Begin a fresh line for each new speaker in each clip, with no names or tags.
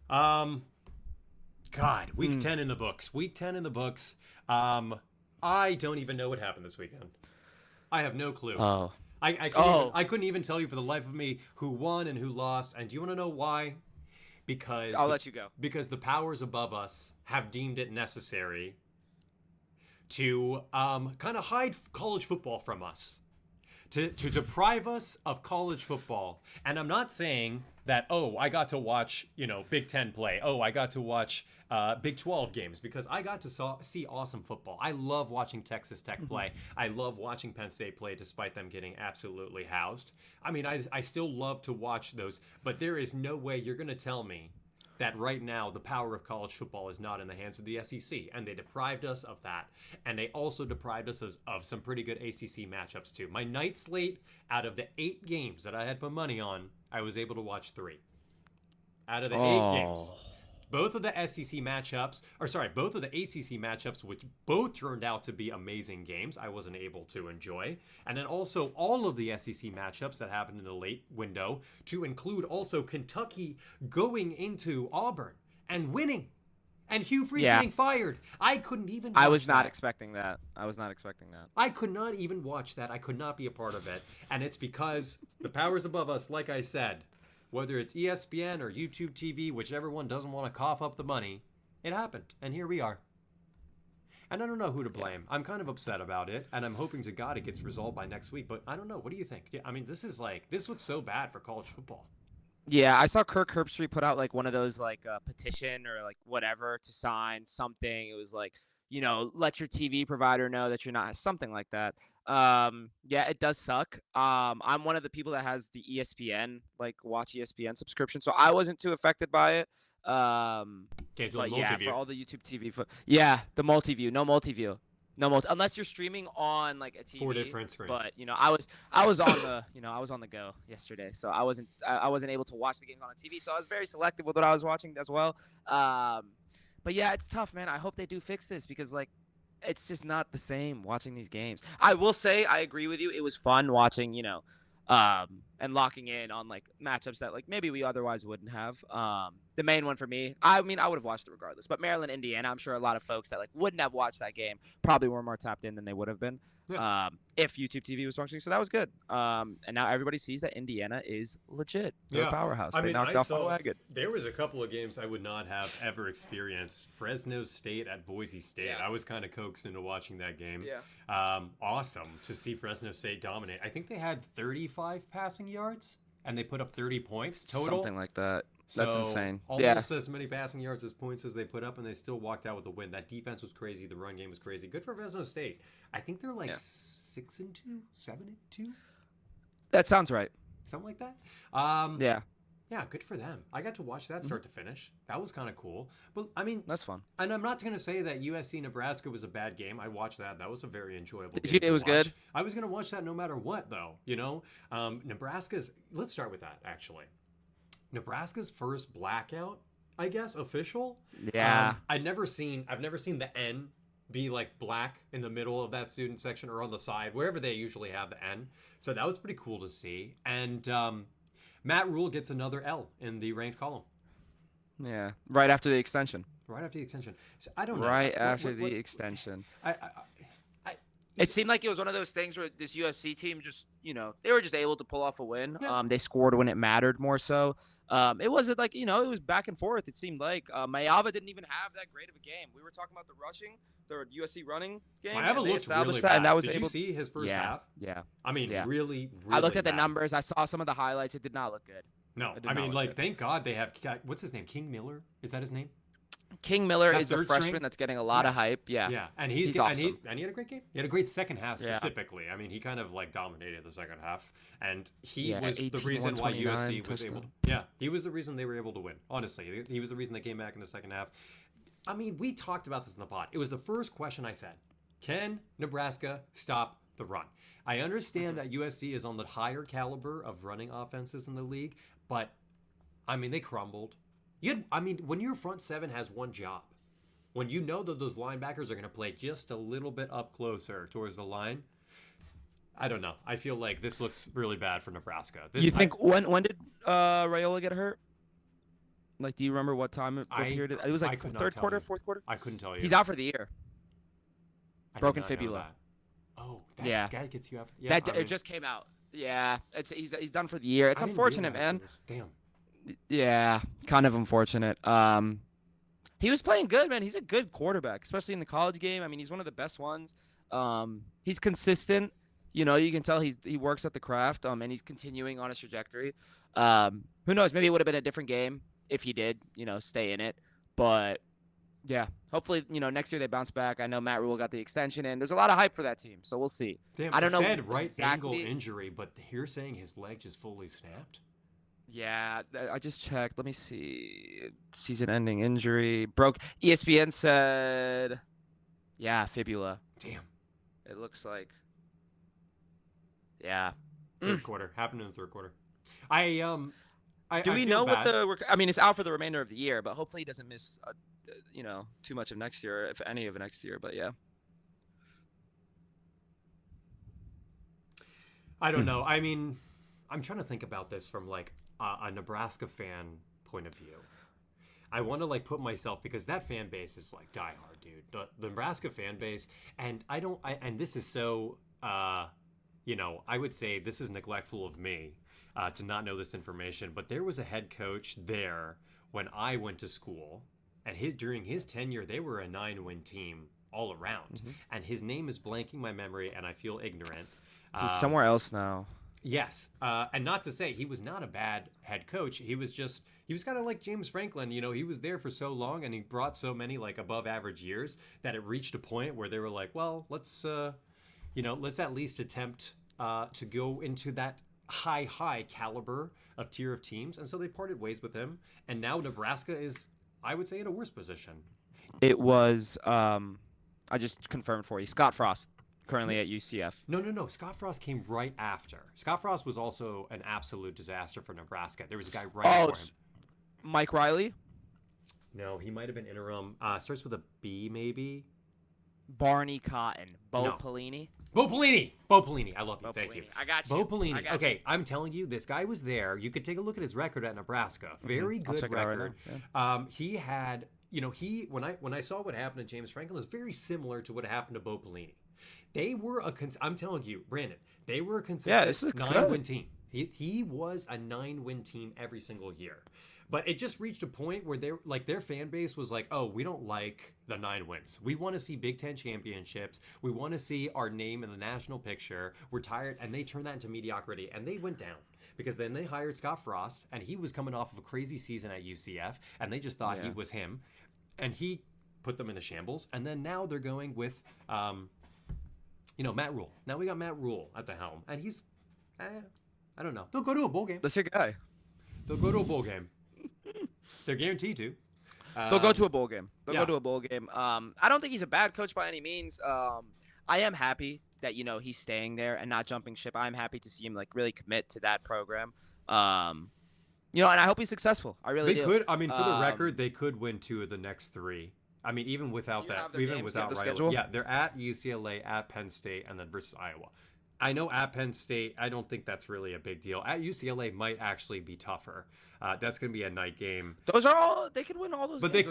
Um, God, week 10 in the books. Week 10 in the books. I don't even know what happened this weekend. I have no clue.
Oh.
I
Oh.
couldn't even tell you for the life of me who won and who lost. And do you want to know why? Because
I'll
the
let you go.
because the powers above us have deemed it necessary to kind of hide college football from us. To deprive us of college football. And I'm not saying that, oh, I got to watch, Big Ten play. Oh, I got to watch Big 12 games because I got to see awesome football. I love watching Texas Tech play. I love watching Penn State play despite them getting absolutely housed. I mean, I still love to watch those, but there is no way you're going to tell me that right now the power of college football is not in the hands of the SEC, and they deprived us of that. And they also deprived us of some pretty good ACC matchups too. My night slate, out of the 8 games that I had put money on, I was able to watch 3. Out of the 8 games,
Oh.
both of the SEC matchups, or sorry, both of the ACC matchups, which both turned out to be amazing games, I wasn't able to enjoy. And then also all of the SEC matchups that happened in the late window, to include also Kentucky going into Auburn and winning, and Hugh Freeze
Yeah.
getting fired. I couldn't even
I
watch
was not
that.
expecting that. I was not expecting that.
I could not even watch that. I could not be a part of it. And it's because the powers above us, like I said, whether it's ESPN or YouTube TV, whichever one doesn't want to cough up the money, it happened. And here we are. And I don't know who to blame. I'm kind of upset about it, and I'm hoping to God it gets resolved by next week. But I don't know. What do you think? I mean, this looks so bad for college football.
Yeah, I saw Kirk Herbstreit put out like one of those like petition or like whatever to sign something. It was like, let your TV provider know that you're not something like that. Yeah, it does suck. I'm one of the people that has the ESPN, like watch ESPN subscription, so I wasn't too affected by it.
Can't do a
But yeah, for
multi-view.
all the YouTube TV, yeah, the multi-view, no multi-view. No multi unless you're streaming on like a
4
TV.
different screens.
But I was on the I was on the go yesterday, so I wasn't able to watch the games on a TV. So I was very selective with what I was watching as well. But yeah, it's tough, man. I hope they do fix this because like it's just not the same watching these games. I will say I agree with you. It was fun watching, and locking in on like matchups that like maybe we otherwise wouldn't have. The main one for me, I mean, I would have watched it regardless. But Maryland, Indiana, I'm sure a lot of folks that like wouldn't have watched that game probably were more tapped in than they would have been
Yeah.
if YouTube TV was functioning. So that was good. And now everybody sees that Indiana is legit. They're a powerhouse.
I
They
mean,
knocked
I
off a
saw
wagon.
there was a couple of games I would not have ever experienced. Fresno State at Boise State.
Yeah.
I was kind of coaxed into watching that game.
Yeah.
Awesome to see Fresno State dominate. I think they had 35 passing yards and they put up 30 points total.
Something like that. That's
So,
insane.
almost as many passing yards as points as they put up, and they still walked out with a win. That defense was crazy. The run game was crazy. Good for Fresno State. I think they're like
Yeah.
6-2, 7-2,
That sounds right.
something like that.
Yeah.
Yeah, good for them. I got to watch that start to finish. That was kind of cool. But I mean,
That's fun.
and I'm not going to say that USC Nebraska was a bad game. I watched that. That was a very enjoyable
Did
game
you?
to
It was
watch.
good?
I was going to watch that no matter what, though. Nebraska's. Let's start with that. Actually, Nebraska's first blackout, I guess, official.
Yeah.
I've never seen the N be like black in the middle of that student section or on the side, wherever they usually have the N. So that was pretty cool to see. And Matt Rule gets another L in the ranked column
Yeah. Right after the extension.
right after the extension. So I don't know.
Right
What-
after
what-
the
what-
extension.
I
It seemed like it was one of those things where this USC team just, they were just able to pull off a win.
Yeah.
They scored when it mattered more so. It wasn't like, it was back and forth, it seemed like. Mayava didn't even have that great of a game. We were talking about the USC running game.
Mayava
and they
looked
established
really
that,
bad.
and that was
Did
able
you see his first half?
Yeah.
I mean,
Yeah.
really,
I looked at the
bad.
numbers. I saw some of the highlights. It did not look good.
No,
It did
I
not
mean,
look
like,
good.
thank God they have what's his name? King Miller? Is that his name?
King Miller
That
is the
third
freshman
string?
that's getting a lot of hype. Yeah.
Yeah, and
He's awesome.
and he had a great game. He had a great second half
Yeah.
specifically. I mean, he kind of like dominated the second half, and he
Yeah,
was the
18,
reason why
129
USC was able.
touchdown.
Yeah, he was the reason they were able to win. Honestly, he was the reason they came back in the second half. I mean, we talked about this in the pod. It was the first question I said: can Nebraska stop the run? I understand that USC is on the higher caliber of running offenses in the league, but I mean, they crumbled. When your front seven has one job, when you know that those linebackers are going to play just a little bit up closer towards the line, I don't know. I feel like this looks really bad for Nebraska.
You think when did Raiola get hurt? Like, do you remember what time what period it was?
I
Like
could not
third
tell
quarter,
you.
fourth quarter.
I couldn't tell you.
He's out for the year.
I did
Broken
not know
fibula.
that. Oh, that
Yeah.
guy gets you out. Yeah,
That
I mean,
it just came out. Yeah, he's done for the year. It's
I didn't
unfortunate,
realize
man.
he was- Damn.
Yeah, kind of unfortunate. He was playing good, man. He's a good quarterback, especially in the college game. I mean, he's one of the best ones. He's consistent. You know, you can tell he works at the craft. And he's continuing on his trajectory. Who knows? Maybe it would have been a different game if he did, stay in it. But yeah, hopefully, next year they bounce back. I know Matt Rule got the extension, and there's a lot of hype for that team. So we'll see.
Damn,
I don't know
said right
exactly.
ankle injury, but you're saying his leg just fully snapped?
Yeah, I just checked. Let me see. Season-ending injury. Broke. ESPN said, yeah, fibula.
Damn.
It looks like. Yeah.
Third quarter. Happened in the third quarter. I
Do we
feel
know
bad.
I mean, it's out for the remainder of the year, but hopefully he doesn't miss, too much of next year, if any of next year. But yeah.
I don't know. I mean, I'm trying to think about this from like a Nebraska fan point of view. I want to like put myself, because that fan base is like diehard, dude. The Nebraska fan base, and and this is so, I would say this is neglectful of me to not know this information. But there was a head coach there when I went to school, and during his tenure, they were a 9-win team all around.
Mm-hmm.
And his name is blanking my memory, and I feel ignorant.
He's somewhere else now.
Yes, and not to say he was not a bad head coach. He was kind of like James Franklin. He was there for so long, and he brought so many like above average years that it reached a point where they were like, well, let's at least attempt to go into that high caliber of tier of teams. And so they parted ways with him, and now Nebraska is, I would say, in a worse position.
It was, I just confirmed for you, Scott Frost. Currently at UCF.
No. Scott Frost came right after. Scott Frost was also an absolute disaster for Nebraska. There was a guy right before him.
Mike Riley?
No, he might have been interim. Starts with a B, maybe.
Barney Cotton. Bo
No.
Pelini?
Bo Pelini. I love you.
Bo
Thank
Pelini.
you.
I got you.
Bo Pelini.
I got
Okay,
you.
I'm telling you, this guy was there. You could take a look at his record at Nebraska. Very
I'll
good
check it out right
record.
now.
He had, when I saw what happened to James Franklin, it was very similar to what happened to Bo Pelini. They were I'm telling you, Brandon, they were a consistent 9-win team. He was a 9-win team every single year. But it just reached a point where their fan base was like, oh, we don't like the 9 wins. We want to see Big Ten championships. We want to see our name in the national picture. We're tired. And they turned that into mediocrity. And they went down. Because then they hired Scott Frost, and he was coming off of a crazy season at UCF, and they just thought he was him. And he put them into shambles. And then now they're going with Matt Rule. Now we got Matt Rule at the helm, and he's, I don't know. They'll go to a bowl game.
That's your guy.
They'll go to a bowl game. They're guaranteed to.
They'll go to a bowl game.
yeah.
Go to a bowl game. I don't think he's a bad coach by any means. I am happy that he's staying there and not jumping ship. I'm happy to see him like really commit to that program. And I hope he's successful. I really do.
They could. I mean, for the record, they could win 2 of the next 3. I mean, even without that, even without
the
Riley.
schedule?
Yeah, they're at UCLA, at Penn State, and then versus Iowa. I know at Penn State, I don't think that's really a big deal. At UCLA might actually be tougher. That's going to be a night game.
Those are all. They could win all those.
But
games.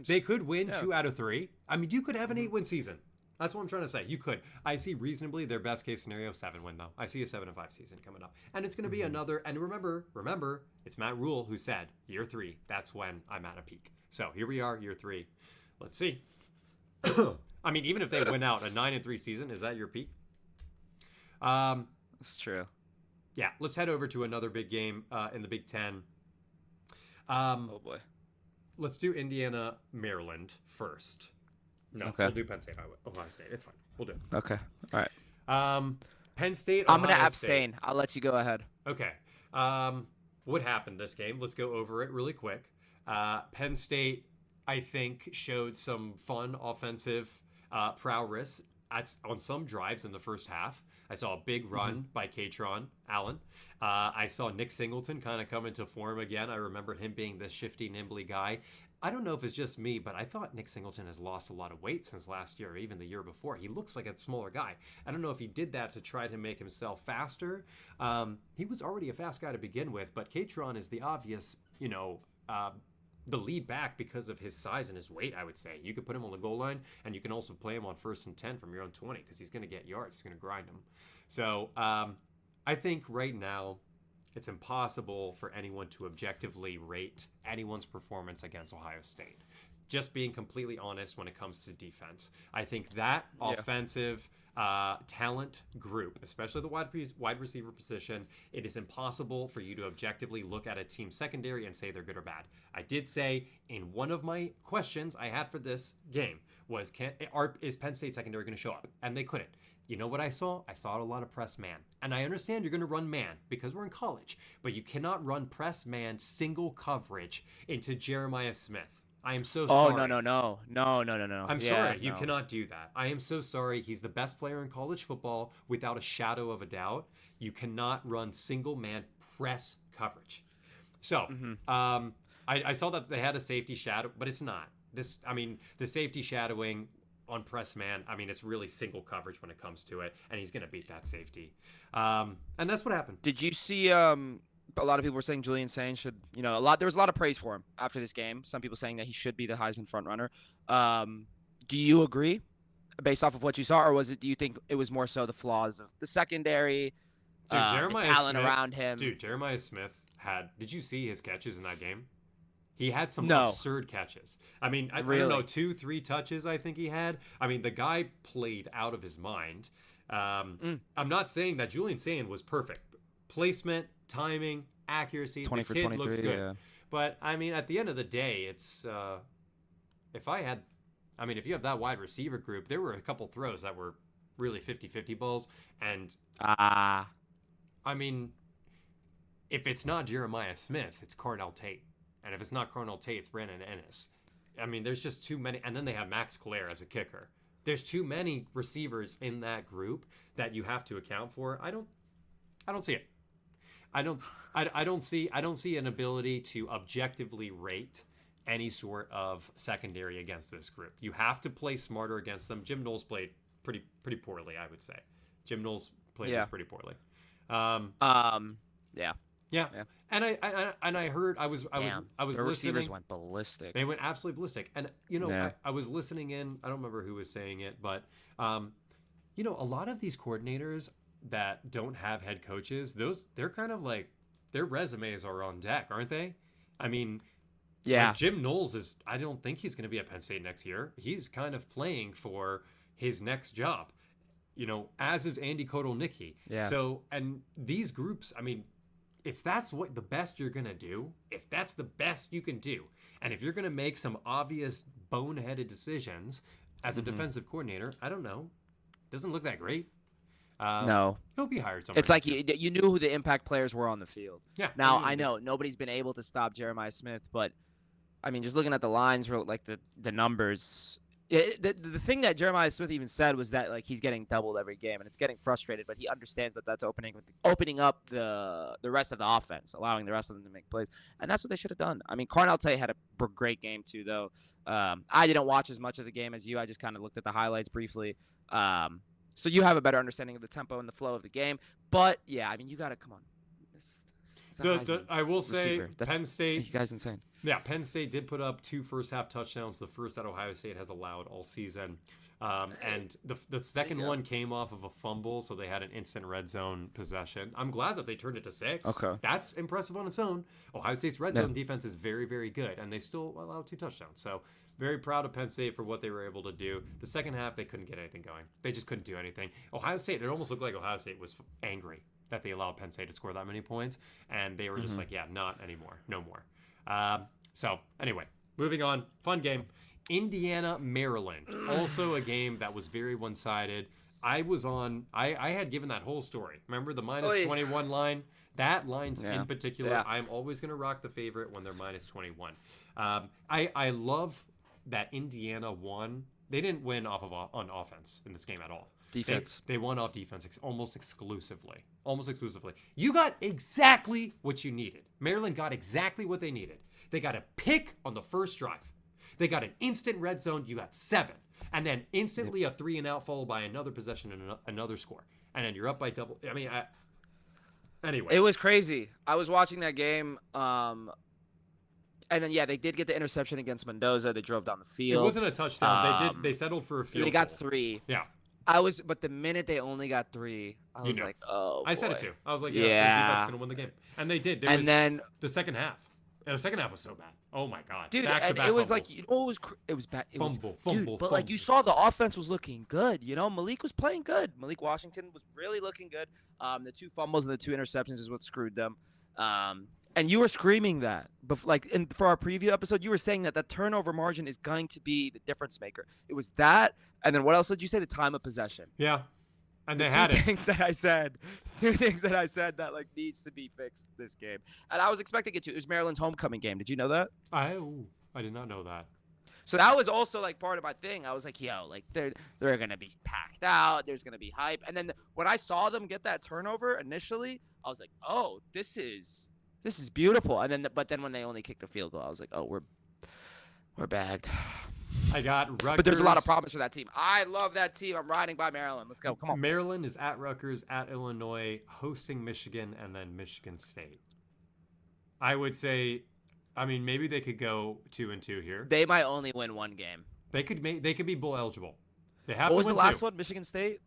they could win
Yeah.
2 out of 3. I mean, you could have an 8-win season. That's what I'm trying to say. You could. I see reasonably their best case scenario 7-win though. I see a 7-5 season coming up, and it's going to be another. And remember, it's Matt Rule who said year 3. That's when I'm at a peak. So here we are, year 3. Let's see. I mean, even if they win out a 9-3 season, is that your peak?
That's true.
Yeah. Let's head over to another big game in the Big Ten.
Oh boy.
Let's do Indiana, Maryland first. No,
Okay.
we'll do Penn State, Ohio State. It's fine. We'll do it.
Okay. All right.
Penn State,
I'm gonna
Ohio
abstain.
State.
I'll let you go ahead.
Okay. What happened this game? Let's go over it really quick. Penn State, I think, showed some fun offensive prowess on some drives in the first half. I saw a big run by Katron Allen. I saw Nick Singleton kind of come into form again. I remember him being this shifty, nimbly guy. I don't know if it's just me, but I thought Nick Singleton has lost a lot of weight since last year, or even the year before. He looks like a smaller guy. I don't know if he did that to try to make himself faster. He was already a fast guy to begin with, but Katron is the obvious, the lead back because of his size and his weight, I would say. You could put him on the goal line, and you can also play him on 1st and 10 from your own 20 because he's going to get yards. He's going to grind them. So I think right now it's impossible for anyone to objectively rate anyone's performance against Ohio State. Just being completely honest when it comes to defense. I think that offensive talent group, especially the wide receiver position, it is impossible for you to objectively look at a team secondary and say they're good or bad. I did say in one of my questions I had for this game was, is Penn State secondary going to show up? And they couldn't. You know what I saw? I saw a lot of press man. And I understand you're going to run man because we're in college, but you cannot run press man single coverage into Jeremiah Smith. I am so sorry.
Oh, no.
I'm sorry. You cannot do that. I am so sorry. He's the best player in college football without a shadow of a doubt. You cannot run single man press coverage. So I saw that they had a safety shadow, but it's not. The safety shadowing on press man, it's really single coverage when it comes to it, and he's going to beat that safety. And that's what happened.
Did you see a lot of people were saying Julian Sain should, there was a lot of praise for him after this game. Some people saying that he should be the Heisman frontrunner. Do you agree based off of what you saw, or do you think it was more so the flaws of the secondary, the talent around him?
Dude, Jeremiah Smith did you see his catches in that game? He had some absurd catches. I don't know, 2-3 touches I think he had. The guy played out of his mind. I'm not saying that Julian Sain was perfect. Placement, timing, accuracy,
20
the
for
kid
23,
looks good.
Yeah.
But, at the end of the day, it's if you have that wide receiver group, there were a couple throws that were really 50-50 balls. And, if it's not Jeremiah Smith, it's Cornell Tate. And if it's not Cornell Tate, it's Brandon Ennis. There's just too many. And then they have Max Clare as a kicker. There's too many receivers in that group that you have to account for. I don't see it. I don't see an ability to objectively rate any sort of secondary against this group. You have to play smarter against them. Jim Knowles played pretty poorly, I would say. Jim Knowles played this pretty poorly. Yeah. And I heard I was listening.
Receivers went ballistic.
They went absolutely ballistic. And I was listening in. I don't remember who was saying it, but a lot of these coordinators that don't have head coaches, they're kind of like their resumes are on deck, aren't they? Like Jim Knowles I don't think he's going to be at Penn State next year. He's kind of playing for his next job, as is Andy Kotelnicki. Yeah. So, and these groups, if that's what the best you're going to do, if that's the best you can do, and if you're going to make some obvious boneheaded decisions as a defensive coordinator, I don't know. Doesn't look that great.
No.
He'll be hired somewhere.
It's like you knew who the impact players were on the field.
Yeah.
Now, I know nobody's been able to stop Jeremiah Smith, but, just looking at the lines, like the numbers, the thing that Jeremiah Smith even said was that, like, he's getting doubled every game, and it's getting frustrated, but he understands that that's opening up the rest of the offense, allowing the rest of them to make plays, and that's what they should have done. Cornell Tate had a great game, too, though. I didn't watch as much of the game as you. I just kind of looked at the highlights briefly. So you have a better understanding of the tempo and the flow of the game. But, yeah, you got to – come on.
I will say Penn State –
you guys insane.
Yeah, Penn State did put up 2 first-half touchdowns, the first that Ohio State has allowed all season. And the second one came off of a fumble, so they had an instant red zone possession. I'm glad that they turned it to 6.
Okay.
That's impressive on its own. Ohio State's red zone defense is very, very good, and they still allowed 2 touchdowns. So very proud of Penn State for what they were able to do. The second half, they couldn't get anything going. They just couldn't do anything. Ohio State, it almost looked like Ohio State was angry that they allowed Penn State to score that many points, and they were just like, yeah, not anymore. No more. So anyway, moving on. Fun game. Indiana, Maryland. Also a game that was very one-sided. I had given that whole story. Remember the minus 21 line? That line's in particular. Yeah. I'm always going to rock the favorite when they're minus 21. I love that Indiana won. They didn't win on offense in this game at all.
Defense.
They won off defense almost exclusively. You got exactly what you needed. Maryland got exactly what they needed. They got a pick on the first drive. They got an instant red zone. You got 7. And then instantly a 3-and-out followed by another possession and another score. And then you're up by double. Anyway.
It was crazy. I was watching that game, and And then they did get the interception against Mendoza. They drove down the
It
field.
wasn't a touchdown. They settled for a field
They got
goal.
3.
Yeah.
But the minute they only got 3, I was like, oh,
I said
boy.
it too. I was like, yeah, this defense is gonna win the game, and they did.
Then
the second half. And the second half was so bad. Oh my god,
dude,
back-to-back
it was
fumbles.
like, it was bad.
Fumble.
But like you saw, the offense was looking good. Malik was playing good. Malik Washington was really looking good. The 2 fumbles and the 2 interceptions is what screwed them. And you were screaming that, but for our preview episode, you were saying that turnover margin is going to be the difference maker. It was that, and then what else did you say? The time of possession.
Yeah, and they had it.
2 things that I said that like needs to be fixed this game, and I was expecting it to. It was Maryland's homecoming game. Did you know that?
I did not know that.
So that was also like part of my thing. I was like, yo, like they're gonna be packed out. There's gonna be hype. And then when I saw them get that turnover initially, I was like, oh, this is beautiful. And then when they only kicked a field goal, I was like, oh, we're bagged.
I got Rutgers.
But there's a lot of promise for that team. I love that team. I'm riding by Maryland. Let's go. Come on.
Maryland is at Rutgers, at Illinois, hosting Michigan, and then Michigan State. I would say, I mean, maybe they could go 2-2 here.
They might only win 1 game.
They could be bowl eligible. They have
What
to
was
win
the last
2.
one? Michigan State?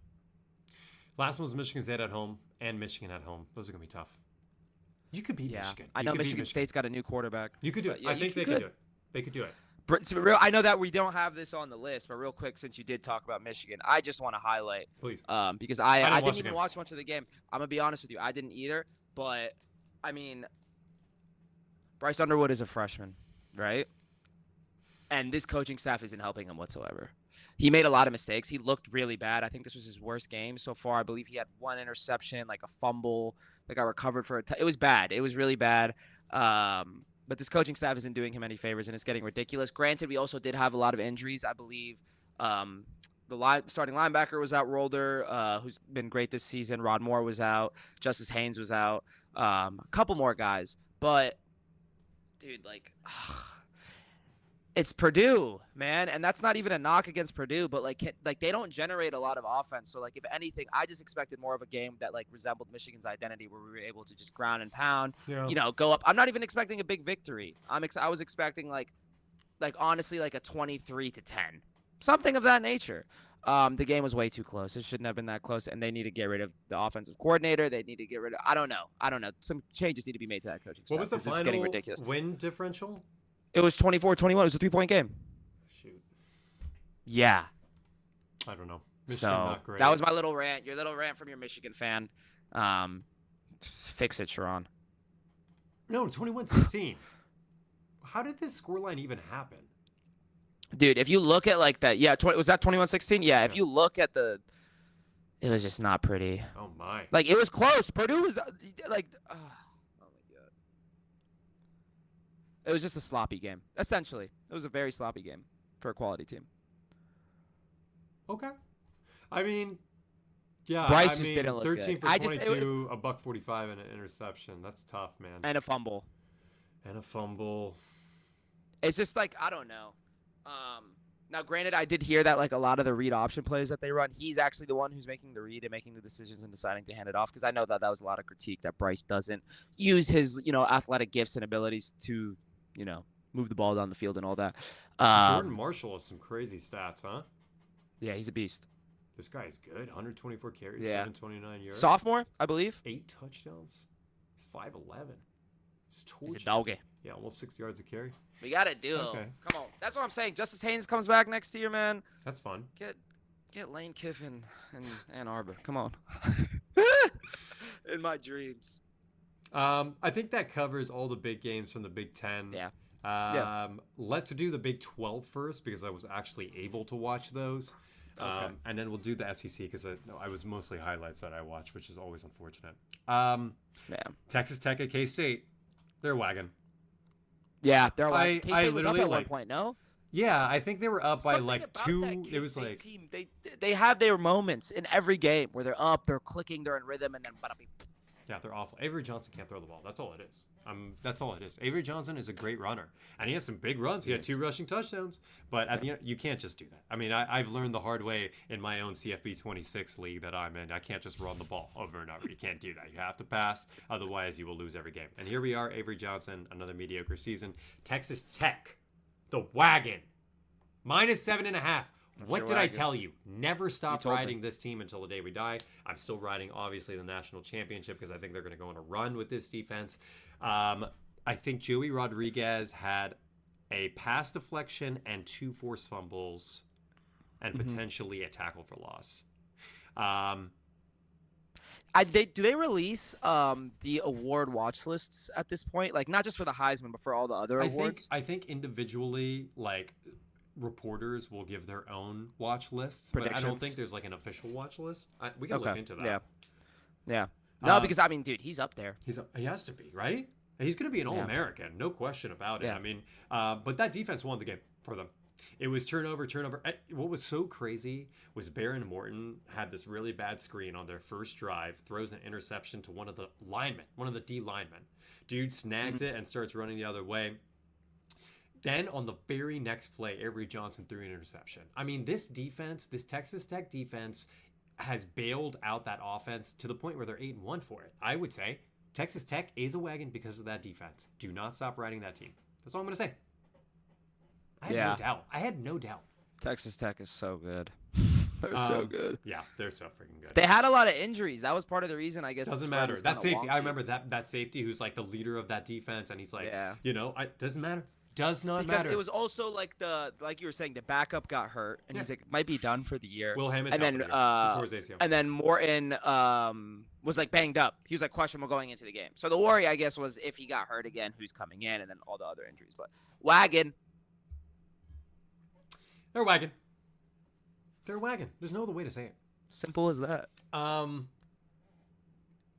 Last one was Michigan State at home and Michigan at home. Those are going to be tough. You could beat Michigan.
I know Michigan State's got a new quarterback.
You could do it. I think they could do it. They could do it.
I know that we don't have this on the list, but real quick, since you did talk about Michigan, I just want to highlight,
please,
because I didn't even watch much of the game. I'm gonna be honest with you, I didn't either. But I mean, Bryce Underwood is a freshman, right? And this coaching staff isn't helping him whatsoever. He made a lot of mistakes. He looked really bad. I think this was his worst game so far. I believe he had 1 interception, like a fumble, that got recovered for it was bad. It was really bad. But this coaching staff isn't doing him any favors, and it's getting ridiculous. Granted, we also did have a lot of injuries. I believe the starting linebacker was out, Rolder, who's been great this season. Rod Moore was out. Justice Haynes was out. A couple more guys. But, dude, it's Purdue, man, and that's not even a knock against Purdue, but like they don't generate a lot of offense. So like if anything, I just expected more of a game that like resembled Michigan's identity, where we were able to just ground and pound, go up. I'm not even expecting a big victory. I was expecting like honestly like a 23-10, something of that nature. The game was way too close. It shouldn't have been that close, and they need to get rid of the offensive coordinator. They need to get rid of I don't know. Some changes need to be made to that coaching staff.
What was the final
getting ridiculous.
win differential?
It was 24-21. It was a 3-point game.
Shoot.
Yeah.
I don't know. Michigan, not great.
That was my little rant. Your little rant from your Michigan fan. Fix it, Sharon.
No, 21-16. How did this scoreline even happen?
Dude, if you look at like that, was that 21-16? Yeah, if you look at it was just not pretty.
Oh my.
Like it was close. Purdue was like oh my god. It was just a sloppy game. Essentially, it was a very sloppy game for a quality team.
Okay. I mean, yeah.
Bryce just didn't look
13
good.
for 22, a $145 and an interception. That's tough, man.
And a fumble. It's just like I don't know. Now, granted, I did hear that like a lot of the read option plays that they run, he's actually the one who's making the read and making the decisions and deciding to hand it off. Because I know that was a lot of critique that Bryce doesn't use his athletic gifts and abilities to move the ball down the field and all that.
Jordan Marshall has some crazy stats, huh?
Yeah, he's a beast.
This guy is good. 124 carries,
Yeah.
729 yards.
Sophomore, I believe.
8 touchdowns. He's 5'11".
He's a doggy.
Yeah, almost 60 yards a carry.
We got to do.
Okay.
Come on. That's what I'm saying. Justice Haynes comes back next year, man.
That's fun.
Get Lane Kiffin in Ann Arbor. Come on. In my dreams.
I think that covers all the big games from the Big Ten.
Yeah.
Let's do the Big 12 first because I was actually able to watch those.
Okay.
And then we'll do the SEC because I was mostly highlights that I watched, which is always unfortunate. Texas Tech at K-State. They're wagging.
Yeah, they're like
K-State
was up at one point, no?
Yeah, I think they were up by
Something
like
about
2.
That
it was
K-State
like
team, they have their moments in every game where they're up, they're clicking, they're in rhythm, and then
yeah, they're awful. Avery Johnson can't throw the ball. That's all it is. That's all it is. Avery Johnson is a great runner, and he has some big runs. He had 2 rushing touchdowns, but at the end, you can't just do that. I mean, I've learned the hard way in my own CFB 26 league that I'm in. I can't just run the ball over and over. You can't do that. You have to pass, otherwise you will lose every game. And here we are, Avery Johnson, another mediocre season. Texas Tech, the wagon, -7.5. What did I tell you? Never stop riding this team until the day we die. I'm still riding, obviously, the national championship because I think they're going to go on a run with this defense. I think Joey Rodriguez had a pass deflection and 2 forced fumbles and potentially a tackle for loss.
Do they release the award watch lists at this point? Like, not just for the Heisman, but for all the other awards?
I think individually, like, reporters will give their own watch lists, but I don't think there's like an official watch list. We can look into that.
Yeah. No, because I mean, dude, he's up there.
He has to be, right? He's going to be an All-American, no question about it. I mean, but that defense won the game for them. It was turnover. What was so crazy was Baron Morton had this really bad screen on their first drive, throws an interception to one of the D linemen. Dude snags it and starts running the other way. Then on the very next play, Avery Johnson threw an interception. I mean, this Texas Tech defense has bailed out that offense to the point where they're 8-1 for it. I would say Texas Tech is a wagon because of that defense. Do not stop riding that team. That's all I'm going to say. I had no doubt.
Texas Tech is so good. They're so good.
Yeah, they're so freaking good.
They had a lot of injuries. That was part of the reason, I guess.
Doesn't matter. That safety. I remember that safety who's like the leader of that defense, and he's like, doesn't matter. Does not matter.
Because it was also like you were saying, the backup got hurt, and he's like might be done for the year.
Will Hammond's
and then Morton was like banged up. He was like questionable going into the game. So the worry, I guess, was if he got hurt again, who's coming in, and then all the other injuries. But wagon.
They're wagon. There's no other way to say it.
Simple as that.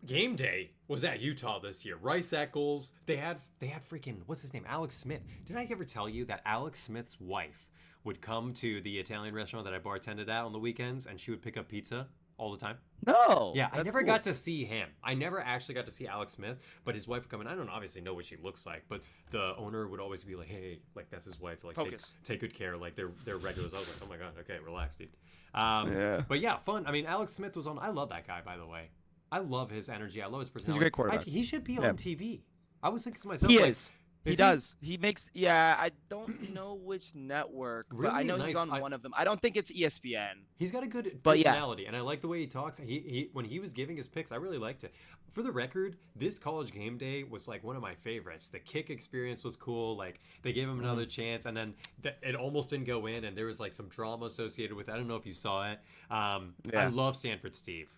Game day was at Utah this year. Rice Eccles. They had freaking, what's his name? Alex Smith. Did I ever tell you that Alex Smith's wife would come to the Italian restaurant that I bartended at on the weekends, and she would pick up pizza all the time?
No.
Yeah, I never got to see him. I never actually got to see Alex Smith, but his wife would come in. I don't obviously know what she looks like, but the owner would always be like, hey, like, that's his wife. Like, take good care. Like, they're regulars. I was like, oh my God, okay, relax, dude. But yeah, fun. I mean, Alex Smith was on. I love that guy, by the way. I love his energy. I love his personality.
He's a great quarterback.
He should be on TV. I was thinking to myself,
he is. He does. He makes. Yeah, I don't know which network, but I know he's on one of them. I don't think it's ESPN.
He's got a good personality, and I like the way he talks. He when he was giving his picks, I really liked it. For the record, this college game day was like one of my favorites. The kick experience was cool. Like, they gave him another chance, and then it almost didn't go in, and there was like some drama associated with it. I don't know if you saw it. I love Sanford Steve.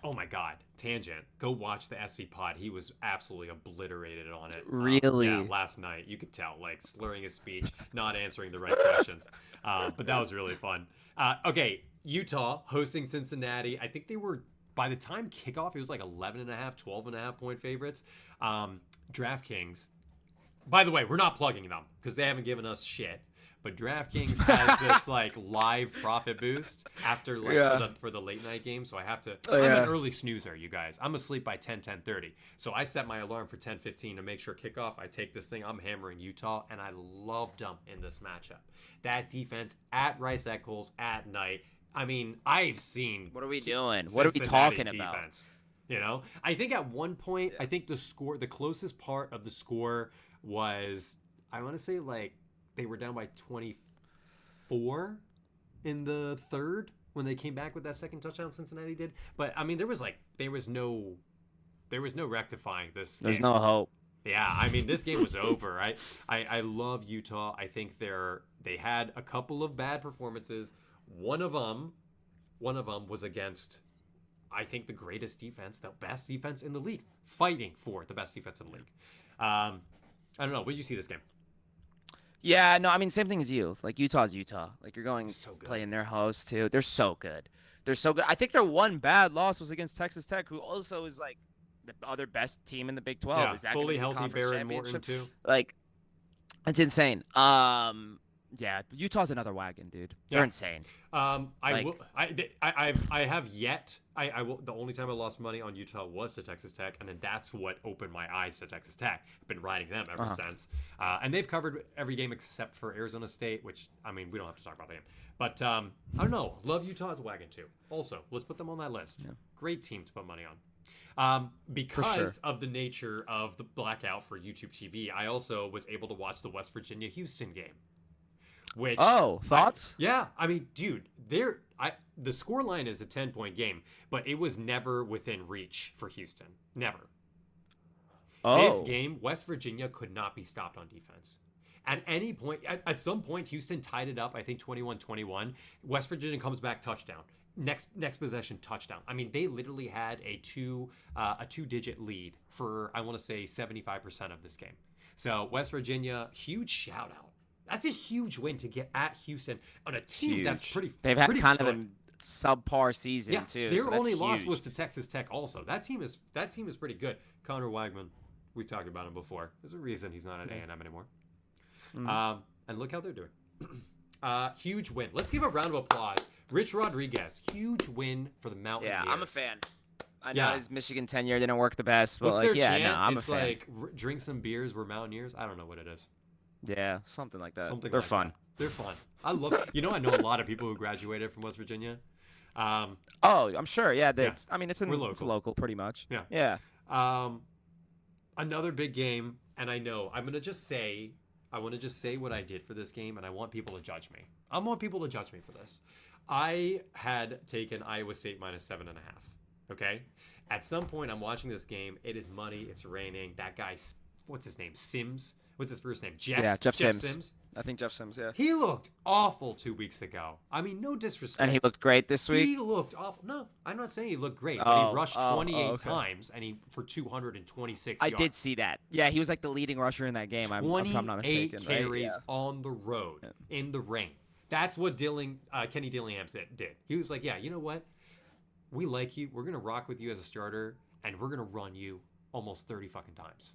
Oh my God, tangent. Go watch the SV pod. He was absolutely obliterated on it.
Really?
Yeah, last night. You could tell, like, slurring his speech, not answering the right questions. But that was really fun. Okay, Utah hosting Cincinnati. I think they were, by the time kickoff, it was like 11.5, 12.5 point favorites. DraftKings. By the way, we're not plugging them because they haven't given us shit. But DraftKings has this like live profit boost after for the late night game, so I have to. I'm an early snoozer, you guys. I'm asleep by 10:30, so I set my alarm for 10:15 to make sure kickoff. I take this thing. I'm hammering Utah, and I loved them in this matchup. That defense at Rice Eccles at night. I mean, I've seen.
What are we doing? What are we talking about?
You know, I think at one point, I think the closest part of the score was, I want to say like. They were down by 24 in the third when they came back with that second touchdown Cincinnati did. But I mean, there was no rectifying this game.
There's no hope.
Yeah, I mean, this game was over. I love Utah. I think they had a couple of bad performances. One of them was against, I think, the greatest defense, the best defense in the league, fighting for the best defense in the league. I don't know. What did you see this game?
Yeah, no, I mean, same thing as you. Like, Utah's Utah. Like, you're going playing their host, too. They're so good. I think their one bad loss was against Texas Tech, who also is, like, the other best team in the Big 12.
Yeah, fully healthy Baron Morton, too.
Like, it's insane. Yeah, Utah's another wagon, dude.
Yeah.
They're insane.
I
Like-
will. I have yet. I will. The only time I lost money on Utah was to Texas Tech, and then that's what opened my eyes to Texas Tech. I've been riding them ever since, and they've covered every game except for Arizona State, which I mean we don't have to talk about them. But I don't know. Love Utah's wagon too. Also, let's put them on that list. Yeah. Great team to put money on. Because of the nature of the blackout for YouTube TV, I also was able to watch the West Virginia Houston game. Which
thoughts?
Yeah, I mean, dude, the score line is a 10-point game, but it was never within reach for Houston. Never. This game, West Virginia could not be stopped on defense. At any point, at some point, Houston tied it up, I think 21-21. West Virginia comes back, touchdown. Next possession, touchdown. I mean, they literally had a two-digit lead for, I want to say, 75% of this game. So West Virginia, huge shout out. That's a huge win to get at Houston on a team that's pretty.
They've had
pretty
kind
good.
of a subpar season too.
Their
so
only loss
huge.
was to Texas Tech. Also, that team is pretty good. Connor Wagman, we've talked about him before. There's a reason he's not at A&M anymore. And look how they're doing. Huge win. Let's give a round of applause. Rich Rodriguez, huge win for the Mountaineers.
Yeah, I'm a fan. I know his Michigan tenure didn't work the best, but
What's their
yeah,
chant?
no, I'm
it's
a fan.
like drink some beers, we're Mountaineers. I don't know what it is.
Yeah, something like that.
Something
They're
like
fun.
that. They're fun. I love. I know a lot of people who graduated from West Virginia.
I'm sure. Yeah,
Yeah.
I mean, it's
We're
local, pretty much.
Yeah.
Yeah.
Another big game, and I know I want to just say what I did for this game, and I want people to judge me. I want people to judge me for this. I had taken Iowa State -7.5. Okay. At some point, I'm watching this game. It is muddy. It's raining. That guy, what's his name? Sims. What's his first name? Jeff.
Yeah, Jeff Sims.
Sims.
I think Jeff Sims. Yeah.
He looked awful 2 weeks ago. I mean, no disrespect.
And he looked great this week.
He looked awful. No, I'm not saying he looked great, but he rushed 28
okay.
times and for 226
I
yards.
did see that. Yeah, he was like the leading rusher in that game. If I'm not
28
mistaken.
carries
Right?
on the road in the rain. That's what Kenny Dillingham did. He was like, yeah, you know what? We like you. We're going to rock with you as a starter, and we're going to run you almost 30 fucking times.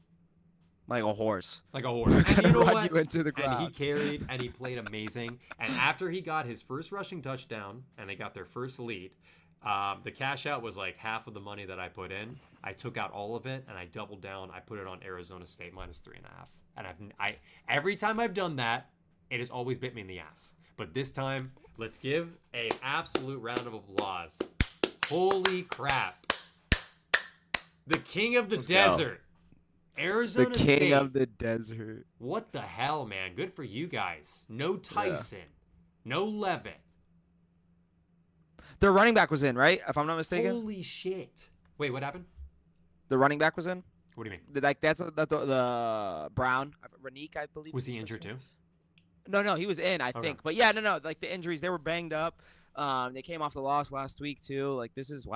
Like a horse.
Like a horse.
We're
And you
gonna
know
run
what?
you into the
And
ground.
he carried, and he played amazing. And after he got his first rushing touchdown, and they got their first lead, the cash out was like half of the money that I put in. I took out all of it, and I doubled down. I put it on Arizona State -3.5. And every time I've done that, it has always bit me in the ass. But this time, let's give an absolute round of applause. Holy crap. The king of the desert. Arizona
The
State.
king of the desert.
What the hell, man? Good for you guys. No Tyson. No Levitt.
Their running back was in, right? If I'm not mistaken.
Holy shit. Wait, what happened?
The running back was in.
What do you mean?
Like that's the Brown, Ranique, I believe.
Was he injured too?
No, he was in, I
Okay.
think. But yeah, no, like the injuries, they were banged up. They came off the loss last week too. Like this is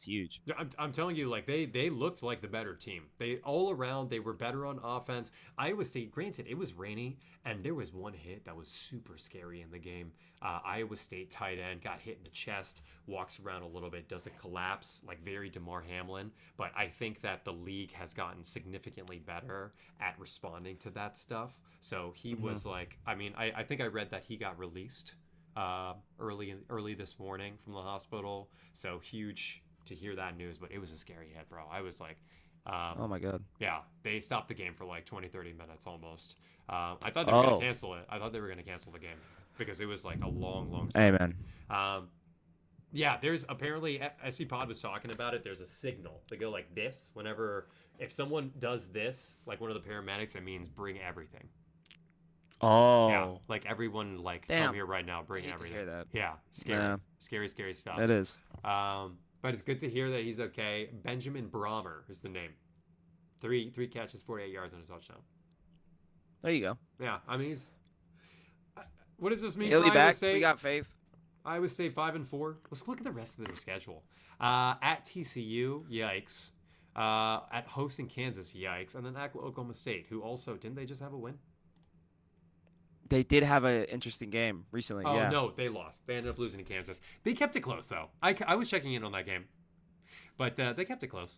huge.
I'm telling you, like they looked like the better team. They all around they were better on offense. Iowa State, granted, it was rainy and there was one hit that was super scary in the game. Iowa State tight end got hit in the chest, walks around a little bit, does a collapse, like very DeMar Hamlin. But I think that the league has gotten significantly better at responding to that stuff. So he was like, I mean, I think I read that he got released early this morning from the hospital. So huge to hear that news, but it was a scary hit, bro. I was like,
oh my god.
Yeah, they stopped the game for like 20-30 minutes almost. I thought they were going to cancel it. I thought they were going to cancel the game because it was like a long time.
Amen.
Yeah, there's apparently SC Pod was talking about it. There's a signal. They go like this if someone does this, like one of the paramedics, it means bring everything.
Oh.
Yeah, like everyone, like come here right now, bring everything.
To hear that.
Yeah, scary stuff.
It is.
But it's good to hear that he's okay. Benjamin Brahmer is the name. Three catches, 48 yards, and a touchdown.
There you go.
Yeah, I mean what does this mean?
He'll
for
be
Iowa
back.
State?
We got faith.
Iowa State 5-4. Let's look at the rest of their schedule. At TCU, yikes. At hosting Kansas, yikes. And then at Oklahoma State, who also didn't they just have a win?
They did have an interesting game recently.
Oh,
yeah.
no, they lost. They ended up losing to Kansas. They kept it close, though. I was checking in on that game. But they kept it close.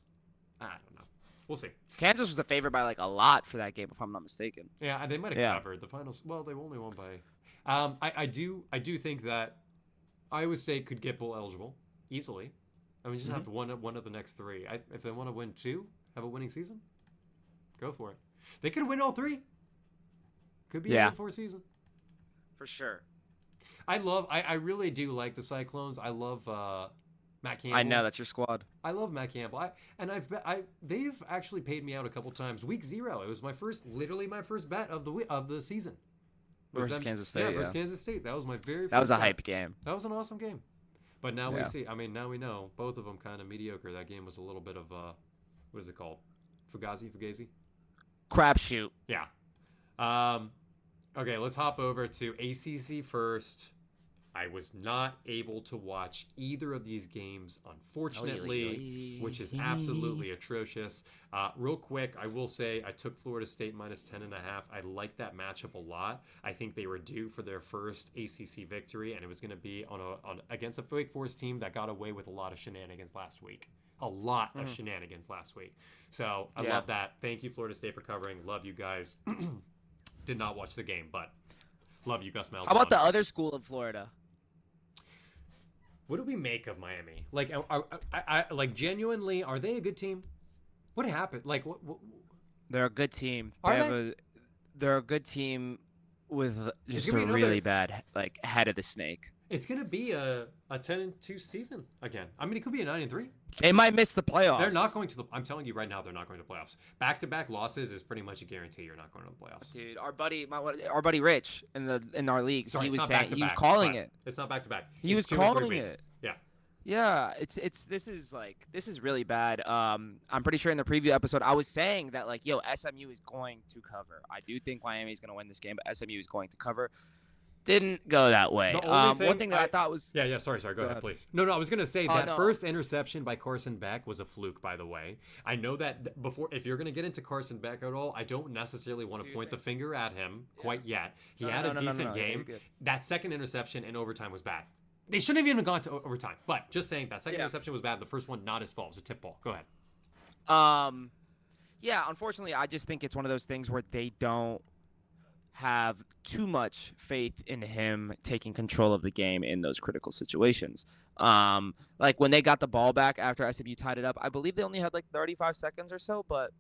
I don't know. We'll see.
Kansas was the favorite by like a lot for that game, if I'm not mistaken.
Yeah, they might have covered the finals. Well, they only won by. I do think that Iowa State could get bowl eligible easily. I mean, just have one of the next three. If they want to win two, have a winning season, go for it. They could win all three. Could be a win-4 season.
For sure.
I really do like the Cyclones. I love Matt Campbell.
I know that's your squad.
I love Matt Campbell. They've actually paid me out a couple times. Week 0, it was my first bet of the season.
Versus Kansas State.
Yeah, versus Kansas State. That was my very first
That was a
bet.
hype game.
That was an awesome game. But now we see. I mean, now we know both of them kind of mediocre. That game was a little bit of what is it called? Fugazi?
Crapshoot.
Yeah. Okay, let's hop over to ACC first. I was not able to watch either of these games, unfortunately, which is absolutely atrocious. Real quick, I will say I took Florida State minus 10.5. I like that matchup a lot. I think they were due for their first ACC victory, and it was going to be against a Wake Forest team that got away with a lot of shenanigans last week. A lot of shenanigans last week. So I love that. Thank you, Florida State, for covering. Love you guys. Did not watch the game, but love you, Gus Malzahn.
How about the other school in Florida?
What do we make of Miami? Like, like genuinely, are they a good team? What happened? Like, what?
They're a good team. They're a good team with just a really bad head of the snake.
It's gonna be a 10-2 season again. I mean, it could be a 9-3.
They might miss the playoffs.
They're not going to the. I'm telling you right now, they're not going to the playoffs. Back-to-back losses is pretty much a guarantee you're not going to the playoffs.
Dude, our buddy Rich in our league,
Sorry,
he was
back-to-back,
calling it.
It's not back-to-back.
He was calling it.
Yeah.
Yeah, this is really bad. I'm pretty sure in the preview episode I was saying that SMU is going to cover. I do think Miami is going to win this game, but SMU is going to cover. Didn't go that way. One thing that I thought was
sorry. Go ahead, please. No, I was gonna say first interception by Carson Beck was a fluke, by the way. I know that if you're gonna get into Carson Beck at all, I don't necessarily want to point the finger at him quite yet. He had a decent game. That second interception in overtime was bad. They shouldn't have even gone to overtime. But just saying, that second interception was bad. The first one, not his fault. It was a tip ball. Go ahead.
Yeah, unfortunately, I just think it's one of those things where they don't have too much faith in him taking control of the game in those critical situations. Like when they got the ball back after SMU tied it up, I believe they only had 35 seconds or so, but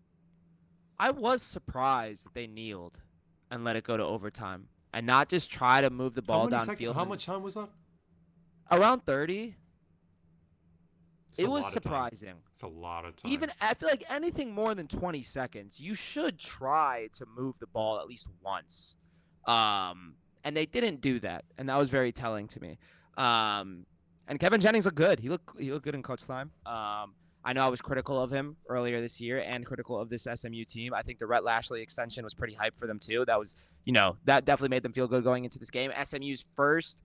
I was surprised that they kneeled and let it go to overtime and not just try to move the ball downfield.
How much time was left?
Around 30. It was surprising.
It's a lot of time.
Even I feel like anything more than 20 seconds, you should try to move the ball at least once. And they didn't do that, and that was very telling to me. And Kevin Jennings looked good. He looked good in clutch time. I know I was critical of him earlier this year and critical of this SMU team. I think the Rhett Lashley extension was pretty hype for them too. That was, that definitely made them feel good going into this game. SMU's first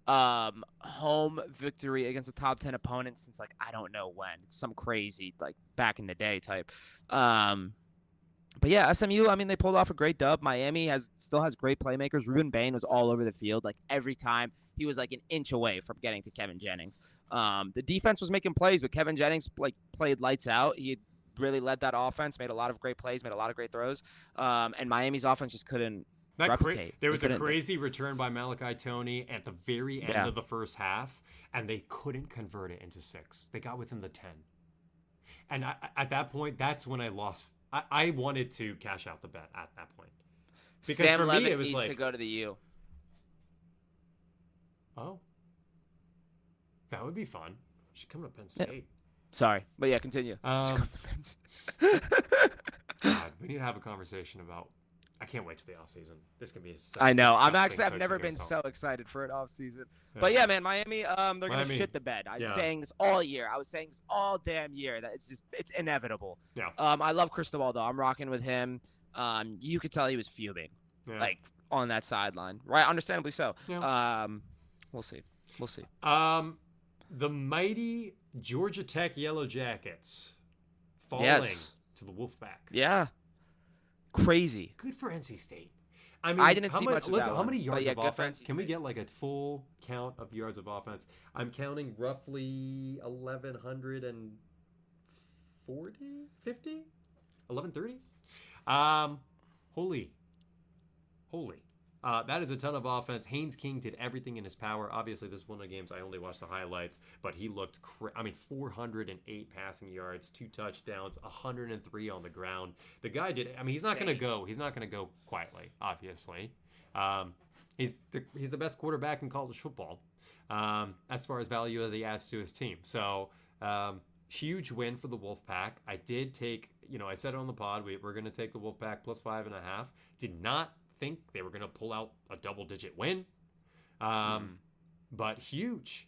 home victory against a top 10 opponent since I don't know when. It's some crazy back in the day type. But yeah, SMU, I mean, they pulled off a great dub. Miami still has great playmakers. Ruben Bain was all over the field. Every time he was an inch away from getting to Kevin Jennings. The defense was making plays, but Kevin Jennings played lights out. He really led that offense, made a lot of great plays, made a lot of great throws. And Miami's offense just couldn't replicate.
There was a crazy return by Malachi Toney at the very end of the first half, and they couldn't convert it into 6. They got within the 10. And at that point, that's when I lost. I wanted to cash out the bet at that point.
Because Sam Levitt it was needs to go to the U.
Oh. That would be fun. Should come to Penn State.
Yeah. Sorry, but yeah, continue.
God, we need to have a conversation about. I can't wait to the offseason. This can be.
I know. I've never been so excited for an offseason. Yeah. But yeah, man, Miami. They're gonna shit the bed. I was saying this all year. I was saying this all damn year. That it's inevitable.
Yeah.
I love Cristobal though. I'm rocking with him. You could tell he was fuming, on that sideline. Right, understandably so.
Yeah.
We'll see.
The mighty Georgia Tech Yellow Jackets falling to the Wolfpack.
Yeah. Crazy.
Good for NC State. I mean,
I didn't see much of that
how many yards of offense? Can we
get
a full count of yards of offense? I'm counting roughly 1,140, 50? 11:30. Holy. That is a ton of offense. Haynes King did everything in his power. Obviously, this is one of the games I only watched the highlights, but he looked 408 passing yards, 2 touchdowns, 103 on the ground. The guy did. I mean, he's not going to go. He's not going to go quietly. Obviously, he's the best quarterback in college football as far as value that he adds to his team. So huge win for the Wolfpack. I did take. I said it on the pod. We're going to take the Wolfpack plus 5.5. Did not think they were going to pull out a double-digit win. But huge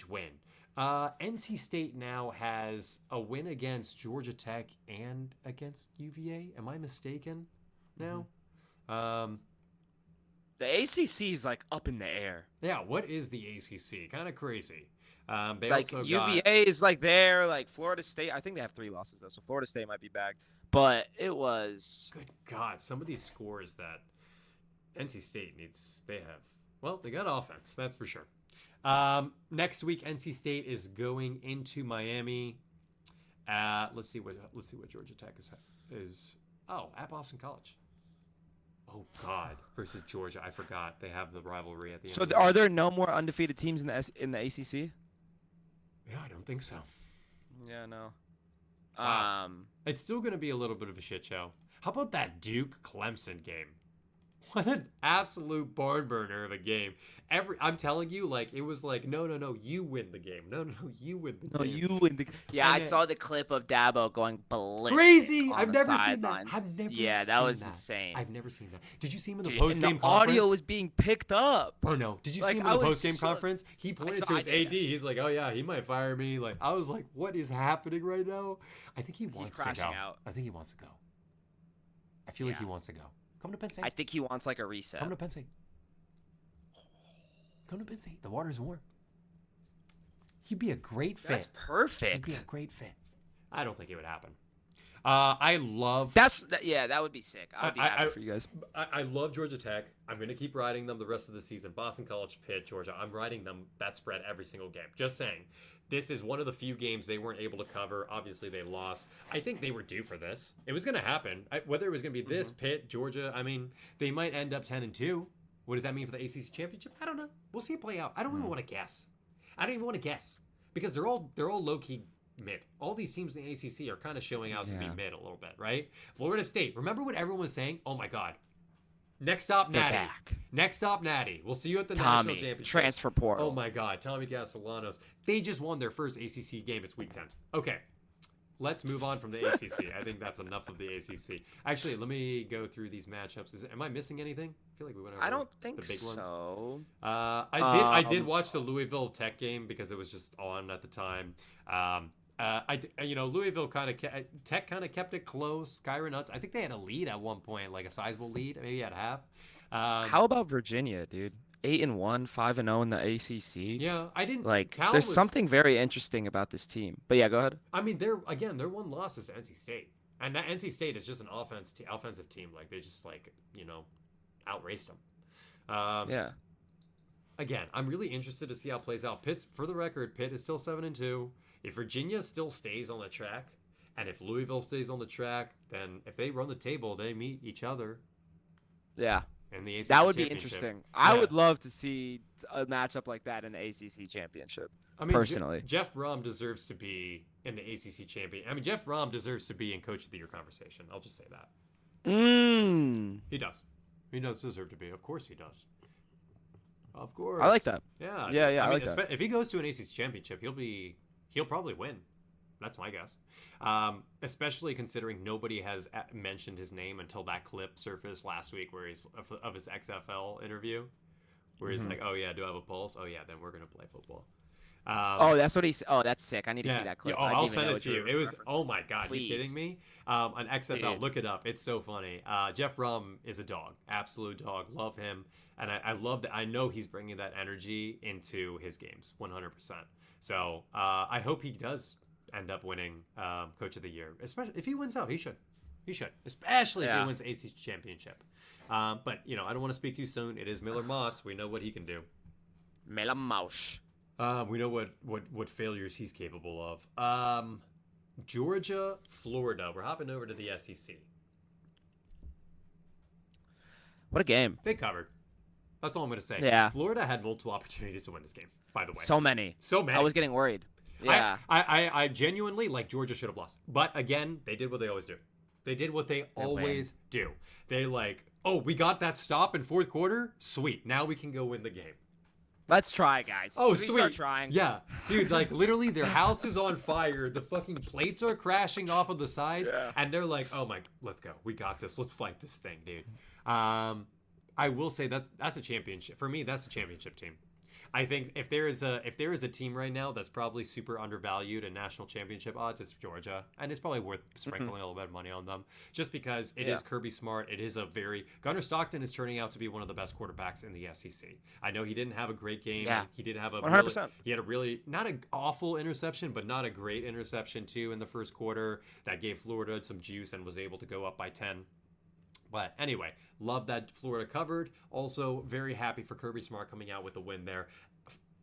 win. NC State now has a win against Georgia Tech and against UVA. Am I mistaken now?
The ACC is like up in the air.
Yeah, what is the ACC? Kind of crazy. They
like
also
UVA is like there, like Florida State. I think they have 3 losses though, so Florida State might be back. But it was
good God, some of these scores that NC State needs. They got offense, that's for sure. Next week, NC State is going into Miami. Let's see what Georgia Tech is. At Boston College. Oh God, versus Georgia. I forgot they have the rivalry at the end.
So are there no more undefeated teams in the ACC?
Yeah, I don't think so.
Yeah, no.
It's still going to be a little bit of a shit show. How about that Duke Clemson game? What an absolute barn burner of a game. I'm telling you, like, it was like, no, you win the game. No, you win the game.
No, you win the. Yeah, I saw the clip of Dabo going ballistic.
Crazy!
On
I've
the
never
sidelines.
seen that. I've never
Yeah,
seen
that was
that.
insane.
I've never seen that. Did you see him in the post-game
the
conference?
audio was being picked up.
Oh, no. Did you
Like,
see him in
I
the
was
post-game
so-
conference? He pointed to his AD. He's like, oh, yeah, he might fire me. Like, I was like, what is happening right now? I think he wants to go.
crashing out.
I think he wants to go. I feel like he wants to go. Come to Penn State.
I think he wants like a reset.
Come to Penn State. Come to Penn State. The water's warm. He'd be a great fit.
That's perfect.
He'd be a great fit. I don't think it would happen. I love.
That would be sick. I would be happy for you guys.
I love Georgia Tech. I'm going to keep riding them the rest of the season. Boston College, Pitt, Georgia. I'm riding them that spread every single game. Just saying. This is one of the few games they weren't able to cover. Obviously, they lost. I think they were due for this. It was going to happen. Whether it was going to be this, Pitt, Georgia, I mean, they might end up 10-2. What does that mean for the ACC championship? I don't know. We'll see it play out. I don't even want to guess. I don't even want to guess because they're all low-key mid. All these teams in the ACC are kind of showing out to be mid a little bit, right? Florida State. Remember what everyone was saying? Oh my God. Next stop, Natty.
Back.
Next stop, Natty. We'll see you at the
Tommy,
national championship.
transfer portal.
Oh my God, Tommy Castellanos. They just won their first ACC game. It's week 10. Okay, let's move on from the ACC. I think that's enough of the ACC. Actually, let me go through these matchups. Am I missing anything? I feel like we went over
I don't think
the big ones.
so.
I did watch the Louisville Tech game because it was just on at the time. Louisville Tech kind of kept it close. Skyra Nuts. I think they had a lead at one point, like a sizable lead, maybe at half.
How about Virginia, dude? 8-1, 5-0 in the ACC.
Yeah, I didn't
like. There's something very interesting about this team. But yeah, go ahead.
I mean, their one loss is to NC State, and that NC State is just an offensive team. Like they just outraced them.
Yeah.
Again, I'm really interested to see how it plays out. For the record, Pitt is still 7-2. If Virginia still stays on the track, and if Louisville stays on the track, then if they run the table, they meet each other.
Yeah.
In the ACC
that would be
championship.
interesting. I would love to see a matchup like that in the ACC championship.
I mean,
personally,
Jeff Brom deserves to be in the ACC champion. I mean, Jeff Brom deserves to be in Coach of the Year conversation. I'll just say that. He does. He does deserve to be. Of course, he does. Of course.
I like that.
Yeah.
Yeah.
I
like
mean,
that.
If he goes to an ACC championship, he'll probably win. That's my guess. Especially considering nobody has mentioned his name until that clip surfaced last week where he's of his XFL interview where he's like, oh yeah, do I have a pulse? Oh yeah, then we're going to play football.
That's what he's. Oh, that's sick. I need to see that clip.
Yeah, I'll send it to you. It was. Oh my God,
Please.
you kidding me? On XFL,
Dude.
look it up. It's so funny. Jeff Brum is a dog, absolute dog. Love him, and I love that. I know he's bringing that energy into his games, 100%. So I hope he does end up winning Coach of the Year. Especially if he wins out, he should. He should, especially if he wins the ACC championship. But I don't want to speak too soon. It is Miller Moss. We know what he can do.
Miller Mouse.
We know what failures he's capable of. Georgia, Florida. We're hopping over to the SEC.
What a game.
They covered. That's all I'm going to say.
Yeah.
Florida had multiple opportunities to win this game, by the way.
So many. I was getting worried. Yeah.
I genuinely, like, Georgia should have lost. But, again, they did what they always do. They did what they always do. They, like, oh, we got that stop in fourth quarter? Sweet. Now we can go win the game.
Let's try, guys.
Oh,
Should we
sweet.
start trying?
Yeah. Dude, like, literally, their house is on fire. The fucking plates are crashing off of the sides. Yeah. And they're like, oh, my, let's go. We got this. Let's fight this thing, dude. I will say that's a championship. For me, that's a championship team. I think if there is a team right now that's probably super undervalued in national championship odds, it's Georgia, and it's probably worth sprinkling a little bit of money on them, just because it is Kirby Smart. It is Gunnar Stockton is turning out to be one of the best quarterbacks in the SEC. I know he didn't have a great game.
Yeah.
He did have
100%.
He had a really not an awful interception, but not a great interception too in the first quarter that gave Florida some juice and was able to go up by 10. But anyway, love that Florida covered. Also, very happy for Kirby Smart coming out with a win there.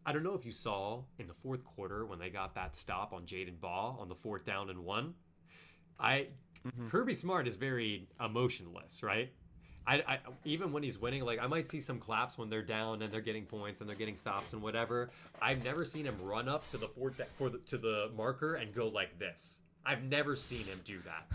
I don't know if you saw in the fourth quarter when they got that stop on Jaden Baugh on the 4th down and 1. Kirby Smart is very emotionless, right? I even when he's winning, like I might see some claps when they're down and they're getting points and they're getting stops and whatever. I've never seen him run up to the to the marker and go like this. I've never seen him do that.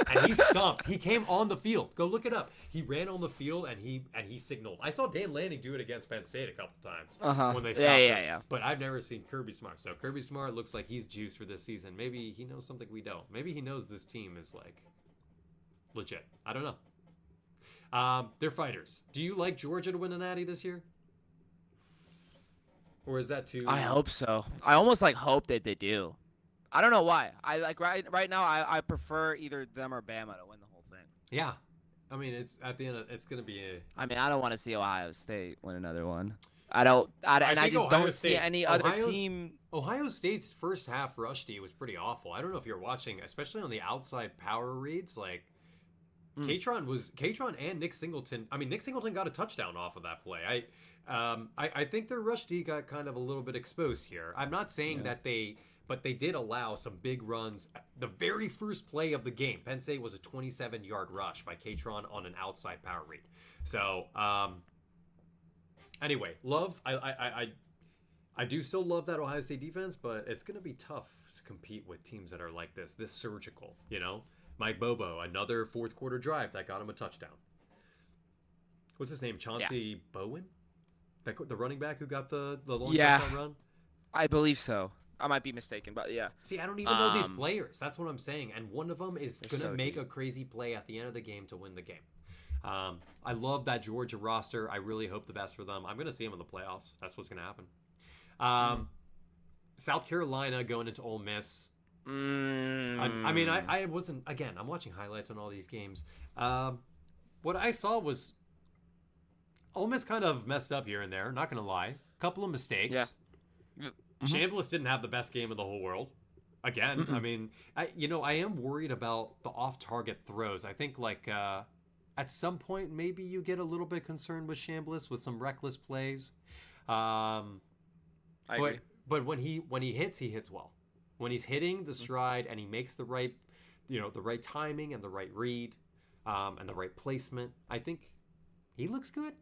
And he stomped. He came on the field. Go look it up. He ran on the field and he signaled. I saw Dan Lanning do it against Penn State a couple times when they stopped him.
Yeah.
But I've never seen Kirby Smart. So Kirby Smart looks like he's juiced for this season. Maybe he knows something we don't. Maybe he knows this team is like legit. I don't know. They're fighters. Do you like Georgia to win a natty this year? Or is that too...
I hope so. I almost like hope that they do. I don't know why. I like right now. I prefer either them or Bama to win the whole thing.
Yeah, I mean it's at the end. It's gonna be a.
I mean, I don't want to see Ohio State win another one. I just don't see any other team.
Ohio State's first half rush D was pretty awful. I don't know if you're watching, especially on the outside power reads. Like Katron and Nick Singleton. I mean, Nick Singleton got a touchdown off of that play. I think their rush D got kind of a little bit exposed here. I'm not saying that but they did allow some big runs. The very first play of the game, Penn State was a 27-yard rush by Katron on an outside power read. So, anyway, I do still love that Ohio State defense, but it's going to be tough to compete with teams that are like this surgical, you know? Mike Bobo, another fourth quarter drive that got him a touchdown. What's his name? Chauncey Bowen? The running back who got the long touchdown run?
I believe so. I might be mistaken, but yeah.
See, I don't even know these players. That's what I'm saying. And one of them is going to make
deep.
a crazy play at the end of the game to win the game. I love that Georgia roster. I really hope the best for them. I'm going to see them in the playoffs. That's what's going to happen. South Carolina going into Ole Miss. I mean, I wasn't... Again, I'm watching highlights on all these games. What I saw was Ole Miss kind of messed up here and there. Not going to lie. Couple of mistakes.
Yeah.
Chambliss didn't have the best game in the whole world. Again, I mean, I am worried about the off-target throws. I think, like, at some point, maybe you get a little bit concerned with Chambliss with some reckless plays. I agree. But when he hits well. When he's hitting the stride and he makes the right timing and the right read, and the right placement, I think he looks good.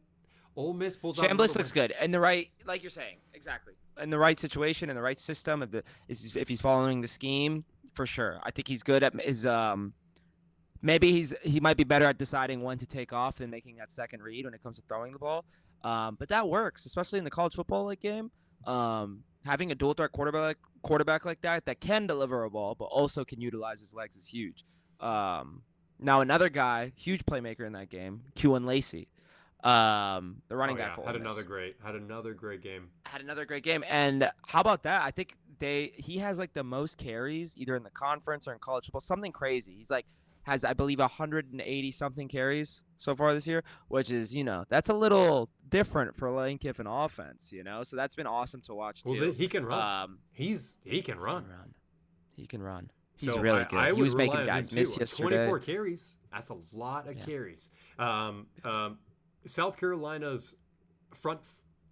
Ole Miss pulls out.
Chambliss looks good, and the right, like you're saying, exactly, in the right situation, in the right system. If he's following the scheme, for sure. I think he's good at his. Maybe he might be better at deciding when to take off than making that second read when it comes to throwing the ball. But that works, especially in the college football game. Having a dual threat quarterback like that can deliver a ball, but also can utilize his legs is huge. Now another guy, huge playmaker in that game, Q and Lacey. The running back
had another great game.
Had another great game, and how about that? I think he has like the most carries either in the conference or in college football. Something crazy. He's like has I believe 180 something carries so far this year, which is that's a little different for Lane Kiffin offense. So that's been awesome to watch too.
Well, he can run. He can run.
He can run. He's really good. He was making guys miss yesterday.
24 carries. That's a lot of carries. South Carolina's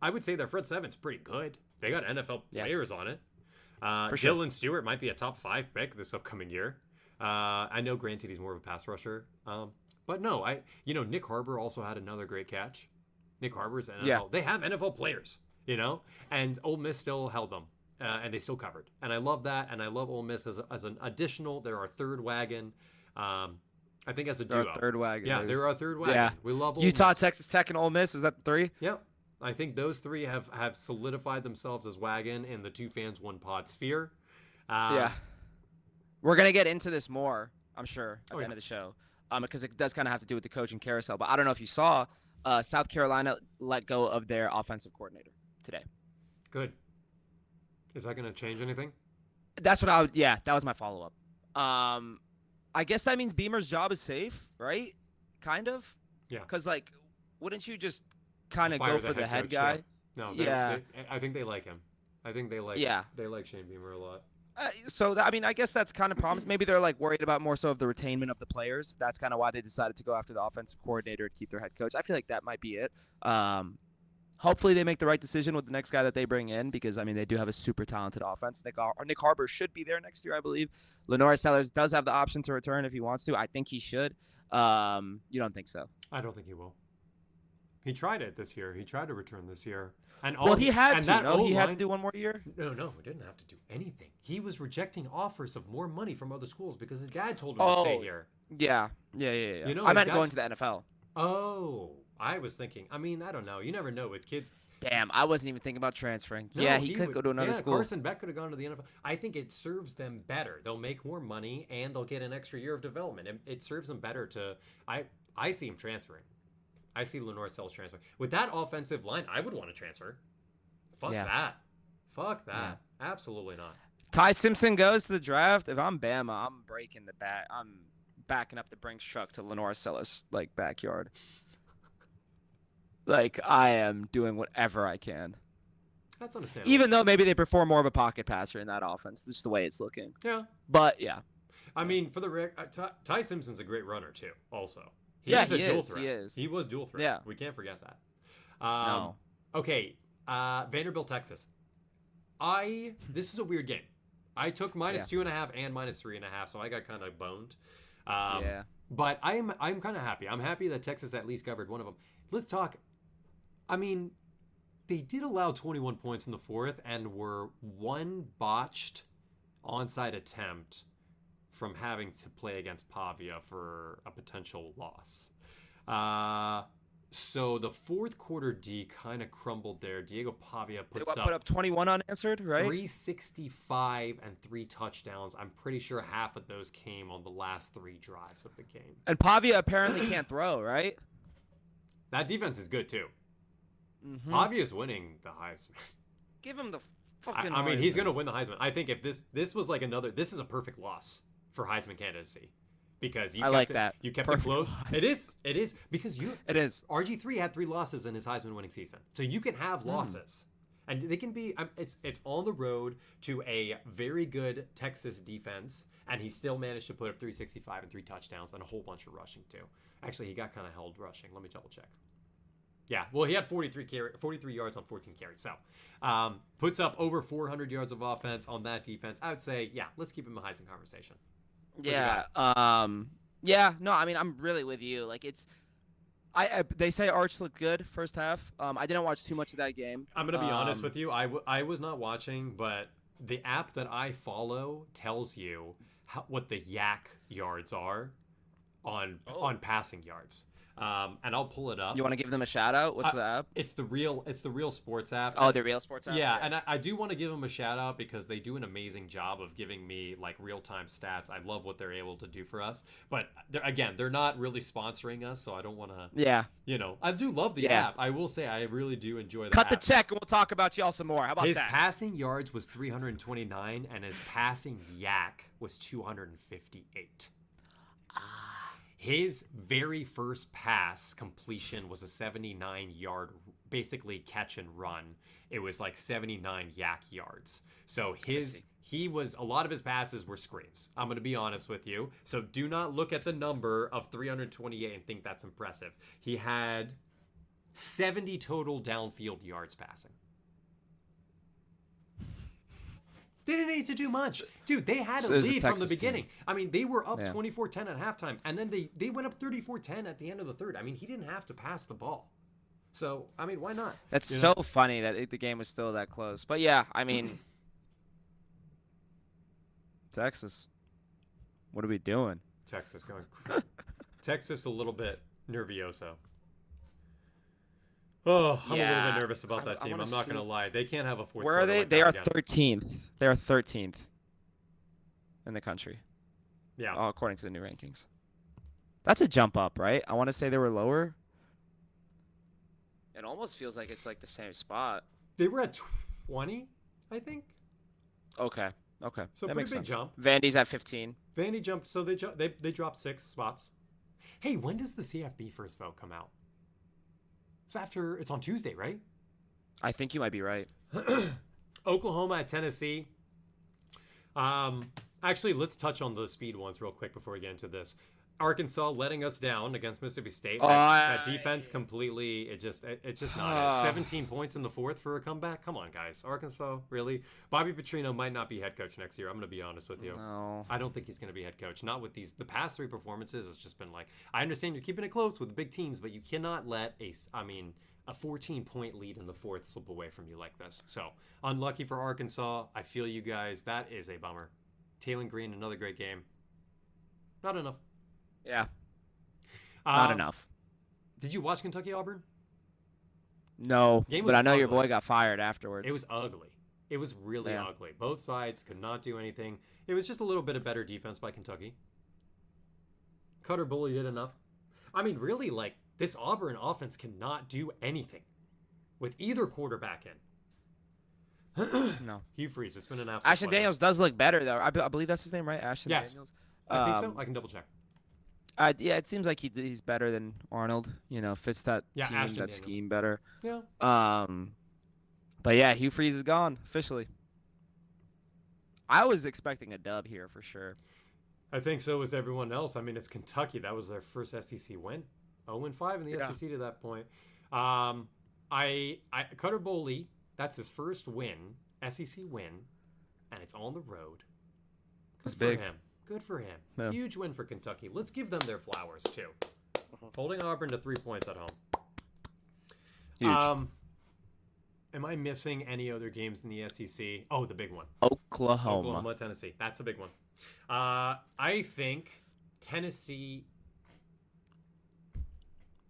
I would say their front seven's pretty good. They got NFL players on it.
For sure.
Dylan Stewart might be a top 5 pick this upcoming year. I know, granted, he's more of a pass rusher. But no, Nick Harbor also had another great catch. Nick Harbor's NFL.
Yeah.
They have NFL players, and Ole Miss still held them, and they still covered. And I love that, and I love Ole Miss as an additional. They're our third wagon. I think as a duo.
Our third wagon.
Yeah,
dude.
they're our third wagon.
Yeah.
We love Ole
Utah,
Miss.
Texas Tech, and Ole Miss. Is that the 3?
Yep. I think those 3 have solidified themselves as wagon in the two fans, one pod sphere.
Yeah. We're going to get into this more, I'm sure, at the
yeah.
end of the show, because it does kind of have to do with the coaching carousel. But I don't know if you saw, South Carolina let go of their offensive coordinator today.
Good. Is that going to change anything?
That's what that was my follow-up. I guess that means Beamer's job is safe, right? Kind of?
Yeah.
Because, wouldn't you just kind of
Fire
go for the head
coach,
guy?
Yeah. No,
Yeah.
I think they like him. I think they like they like Shane Beamer a lot.
I guess that's kind of promising. Maybe they're worried about more so of the retainment of the players. That's kind of why they decided to go after the offensive coordinator to keep their head coach. I feel like that might be it. Hopefully they make the right decision with the next guy that they bring in because, they do have a super talented offense. Nick Harbor should be there next year, I believe. Lenore Sellers does have the option to return if he wants to. I think he should. You don't think so?
I don't think he will. He tried it this year. He tried to return this year.
He had to. No, he had to do one more year.
No, he didn't have to do anything. He was rejecting offers of more money from other schools because his dad told him to stay here.
Yeah. I meant going to the NFL.
Oh, I was thinking. I don't know. You never know with kids.
Damn, I wasn't even thinking about transferring.
No,
yeah, he could go to another school.
Carson Beck could have gone to the NFL. I think it serves them better. They'll make more money and they'll get an extra year of development. It serves them better to. I see him transferring. I see Lenore Sellers transferring. With that offensive line, I would want to transfer. Fuck that. Yeah. Absolutely not.
Ty Simpson goes to the draft. If I'm Bama, I'm breaking the back. I'm backing up the Brinks truck to Lenore Sellers' backyard. I am doing whatever I can.
That's understandable.
Even though maybe they perform more of a pocket passer in that offense, just the way it's looking.
Yeah.
But yeah.
For the Ty Simpson's a great runner too. Also.
He
dual threat.
He is.
He was dual threat.
Yeah.
We can't forget that.
No.
Okay. Vanderbilt, Texas. This is a weird game. I took -2.5 and -3.5, so I got kind of boned. But I'm kind of happy. I'm happy that Texas at least covered one of them. Let's talk. They did allow 21 points in the fourth and were one botched onside attempt from having to play against Pavia for a potential loss. So the fourth quarter D kind of crumbled there. Diego Pavia put
up 21 unanswered, right?
365 and 3 touchdowns. I'm pretty sure half of those came on the last 3 drives of the game.
And Pavia apparently can't throw, right?
That defense is good too.
Mm-hmm.
Pavia's winning the Heisman.
Give him the fucking
Heisman. He's going to win the Heisman. I think if this was this is a perfect loss for Heisman candidacy. Because you kept it close. Loss. It is because
it is.
RG3 had 3 losses in his Heisman winning season, so you can have losses, and they can be. It's on the road to a very good Texas defense, and he still managed to put up 365 and 3 touchdowns and a whole bunch of rushing too. Actually, he got kind of held rushing. Let me double check. Yeah, well, he had 43 yards on 14 carries, so puts up over 400 yards of offense on that defense. I would say, let's keep him in the Heisman conversation.
No, I'm really with you. They say Arch looked good first half. I didn't watch too much of that game.
I'm gonna be honest with you. I was not watching, but the app that I follow tells you what the yak yards are on passing yards. And I'll pull it up.
You want to give them a shout out? What's the app?
It's the Real Sports app.
Oh, the Real Sports app.
Yeah, and I do want to give them a shout out because they do an amazing job of giving me real time stats. I love what they're able to do for us. But they're not really sponsoring us, so I don't want to.
Yeah.
I do love the app. I will say I really do enjoy the
Cut
app.
the check and we'll talk about y'all some more. How about
his
that?
His passing yards was 329 and his passing yak was 258. His very first pass completion was a 79-yard, basically catch and run. It was 79 yak yards. So a lot of his passes were screens. I'm going to be honest with you. So do not look at the number of 328 and think that's impressive. He had 70 total downfield yards passing. They didn't need to do much. Dude, they had a
So it was the
lead from the
Texas
beginning.
team.
I mean, they were up
Yeah.
24-10 at halftime, and then they went up 34-10 at the end of the third. I mean, he didn't have to pass the ball. So, I mean, why not?
That's
You
so
know?
funny that the game was still that close. But yeah, I mean, Texas, what are we doing?
Texas going. Texas a little bit nervioso. Oh, I'm a little bit nervous about that
I
team.
wanna
I'm not going to
see-
lie. They can't have a fourth
Where are
quarter
they?
like
They
that
are
again.
13th. They are 13th in the country,
Yeah.
according to the new rankings. That's a jump up, right? I want to say they were lower. It almost feels like it's like the same spot.
They were at 20, I think.
Okay.
So
That
pretty
makes
big
sense.
jump.
Vandy's at 15.
Vandy jumped, so they dropped 6 spots. Hey, when does the CFB first vote come out? It's on Tuesday, right?
I think you might be right.
Oklahoma at Tennessee. Actually, let's touch on the speed ones real quick before we get into this. Arkansas letting us down against Mississippi State. That defense completely, it's just not it. 17 points in the fourth for a comeback. Come on, guys. Arkansas, really? Bobby Petrino might not be head coach next year. I'm going to be honest with you.
No.
I don't think he's going to be head coach. Not with the past 3 performances. It's just been like, I understand you're keeping it close with the big teams, but you cannot let a 14-point lead in the fourth slip away from you like this. So, unlucky for Arkansas. I feel you guys. That is a bummer. Taylor Green, another great game. Not enough.
Yeah. Not enough.
Did you watch Kentucky Auburn?
No,
Game was
but I know your
ugly.
boy got fired afterwards.
It was ugly. It was really ugly. Both sides could not do anything. It was just a little bit of better defense by Kentucky. Cutter Bully did enough. I mean, really, like, this Auburn offense cannot do anything with either quarterback in.
No.
Hugh Freeze, it's been an absolute
Ashton
pleasure.
Daniels does look better, though. I believe that's his name, right? Ashton
Yes.
Daniels.
I think so. I can double check.
Yeah, it seems like he's better than Arnold. You know, fits that team,
Ashton
that
Daniels.
scheme better.
Yeah.
But yeah, Hugh Freeze is gone officially. I was expecting a dub here for sure.
I think so was everyone else. I mean, it's Kentucky. That was their first SEC win. 0-5 in the SEC to that point. Cutter Boley, that's his first win, SEC win, and it's on the road.
That's
Good
big.
for him. Good for him.
Yeah.
Huge win for Kentucky. Let's give them their flowers, too. Holding Auburn to 3 points at home.
Huge.
Am I missing any other games in the SEC? Oh, the big one.
Oklahoma.
Tennessee. That's a big one. I think Tennessee...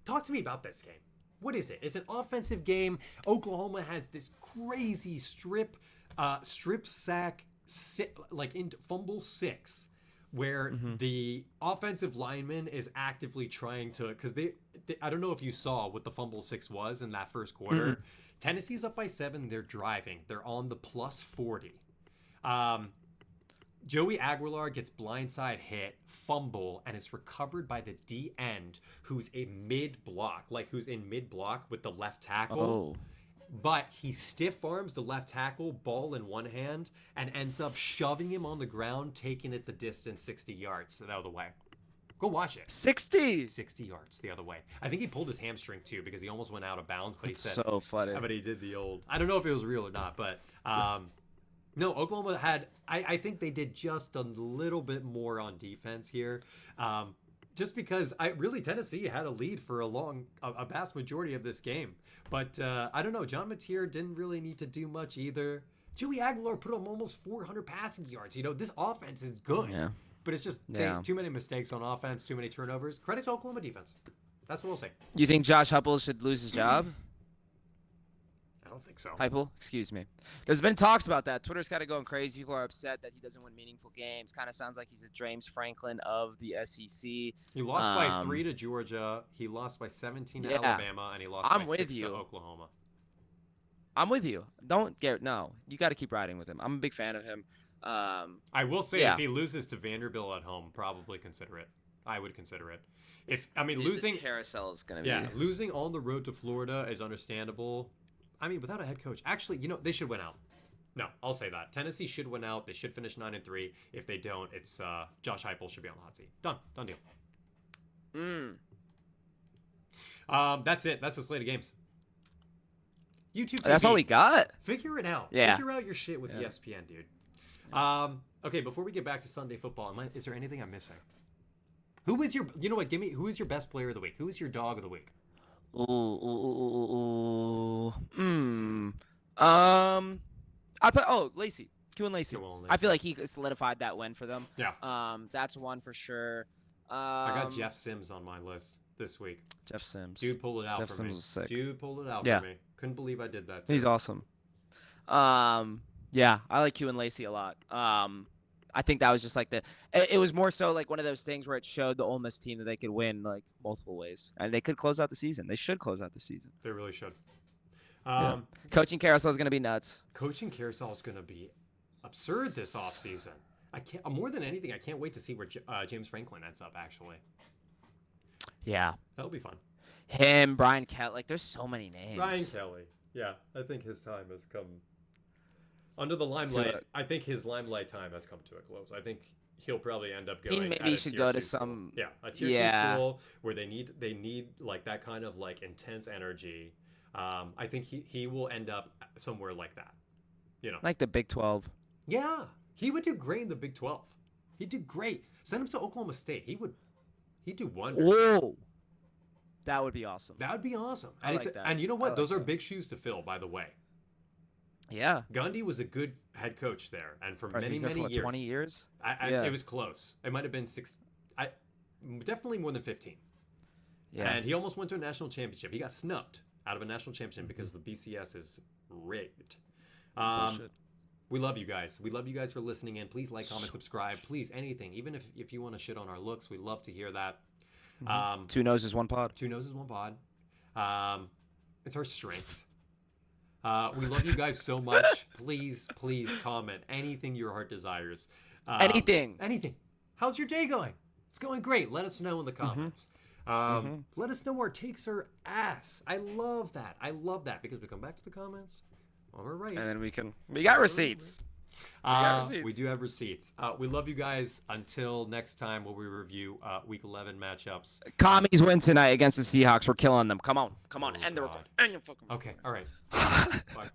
Talk to me about this game. What is it? It's an offensive game. Oklahoma has this crazy strip sack, fumble 6, where the offensive lineman is actively trying to, because I don't know if you saw what the fumble 6 was in that first quarter. Tennessee's up by 7. They're driving. They're on the plus 40. Joey Aguilar gets blindside hit, fumble, and it's recovered by the D end, who's in mid-block with the left tackle. But he stiff arms the left tackle, ball in one hand, and ends up shoving him on the ground, taking it the distance 60 yards the other way. Go watch it.
60
yards the other way. I think he pulled his hamstring too because he almost went out of bounds, but he said
so funny.
But he did the old. I don't know if it was real or not, but no, Oklahoma had. I think they did just a little bit more on defense here. Just because Tennessee had a lead for a vast majority of this game. But I don't know. John Mateer didn't really need to do much either. Joey Aguilar put up almost 400 passing yards. You know, this offense is good.
Yeah.
But it's just too many mistakes on offense, too many turnovers. Credit to Oklahoma defense. That's what we'll say.
You think Josh Heupel should lose his job?
I don't think so.
Heupel, excuse me. There's been talks about that. Twitter's kind of going crazy. People are upset that he doesn't win meaningful games. Kind of sounds like he's the James Franklin of the SEC.
He lost by 3 to Georgia. He lost by 17 to Alabama, and he lost by 6 to Oklahoma.
I'm with you. You got to keep riding with him. I'm a big fan of him.
I will say if he loses to Vanderbilt at home, probably consider it. I would consider it. Losing
this carousel is going to be
losing on the road to Florida is understandable. I mean, without a head coach, actually, they should win out. No, I'll say that. Tennessee should win out. They should finish 9-3. If they don't, it's Josh Heupel should be on the hot seat. Done deal. That's it. That's the slate of games. YouTube TV.
That's all we got.
Figure it out.
Yeah.
Figure out your shit with ESPN, dude. Okay, before we get back to Sunday football, is there anything I'm missing? Who was your? You know what? Who is your best player of the week? Who is your dog of the week?
I put Lacey. Q and Lacey.
Lacey.
I feel like he solidified that win for them.
Yeah.
That's one for sure.
I got Jeff Sims on my list this week.
Jeff Sims.
Dude pulled it out
Jeff
for
Sims
me.
was sick.
Dude pulled it out for me. Couldn't believe I did that.
He's awesome. Yeah, I like Q and Lacey a lot. I think that was just like it was more so like one of those things where it showed the Ole Miss team that they could win like multiple ways, and they could close out the season. They should close out the season.
They really should.
Coaching carousel is going to be nuts.
Coaching carousel is going to be absurd this offseason. I can't. More than anything, I can't wait to see where James Franklin ends up. Actually,
yeah,
that'll be fun.
Him, Brian Kelly. Like, there's so many names.
Brian Kelly. Yeah, I think his time has come. Under the limelight, I think his limelight time has come to a close. I think he'll probably end up going.
Maybe he should go to some.
Yeah, a tier 2 school where they need like that kind of like intense energy. I think he will end up somewhere like that. You know,
like the Big 12.
Yeah, he would do great in the Big 12. He'd do great. Send him to Oklahoma State. He'd do wonders.
Whoa, that would be awesome.
That would be awesome.
I like that.
And you know what? Those are big shoes to fill, by the way.
Yeah.
Gundy was a good head coach there, and for many years.
20 years?
It was close. It might have been definitely more than 15. Yeah. And he almost went to a national championship. He got snubbed out of a national championship because the BCS is rigged. We love you guys. We love you guys for listening in. Please like, comment, subscribe. Please, anything. Even if you want to shit on our looks, we love to hear that.
2 noses, 1 pod.
2 noses, 1 pod. It's our strength. We love you guys so much. Please comment anything your heart desires.
Anything.
How's your day going? It's going great. Let us know in the comments. Let us know our takes are ass. I love that because we come back to the comments. All right.
And then we got receipts.
We do have receipts. We love you guys. Until next time where we review Week 11 matchups.
Commies win tonight against the Seahawks. We're killing them. Come on. End the report.
Okay. All right. Bye.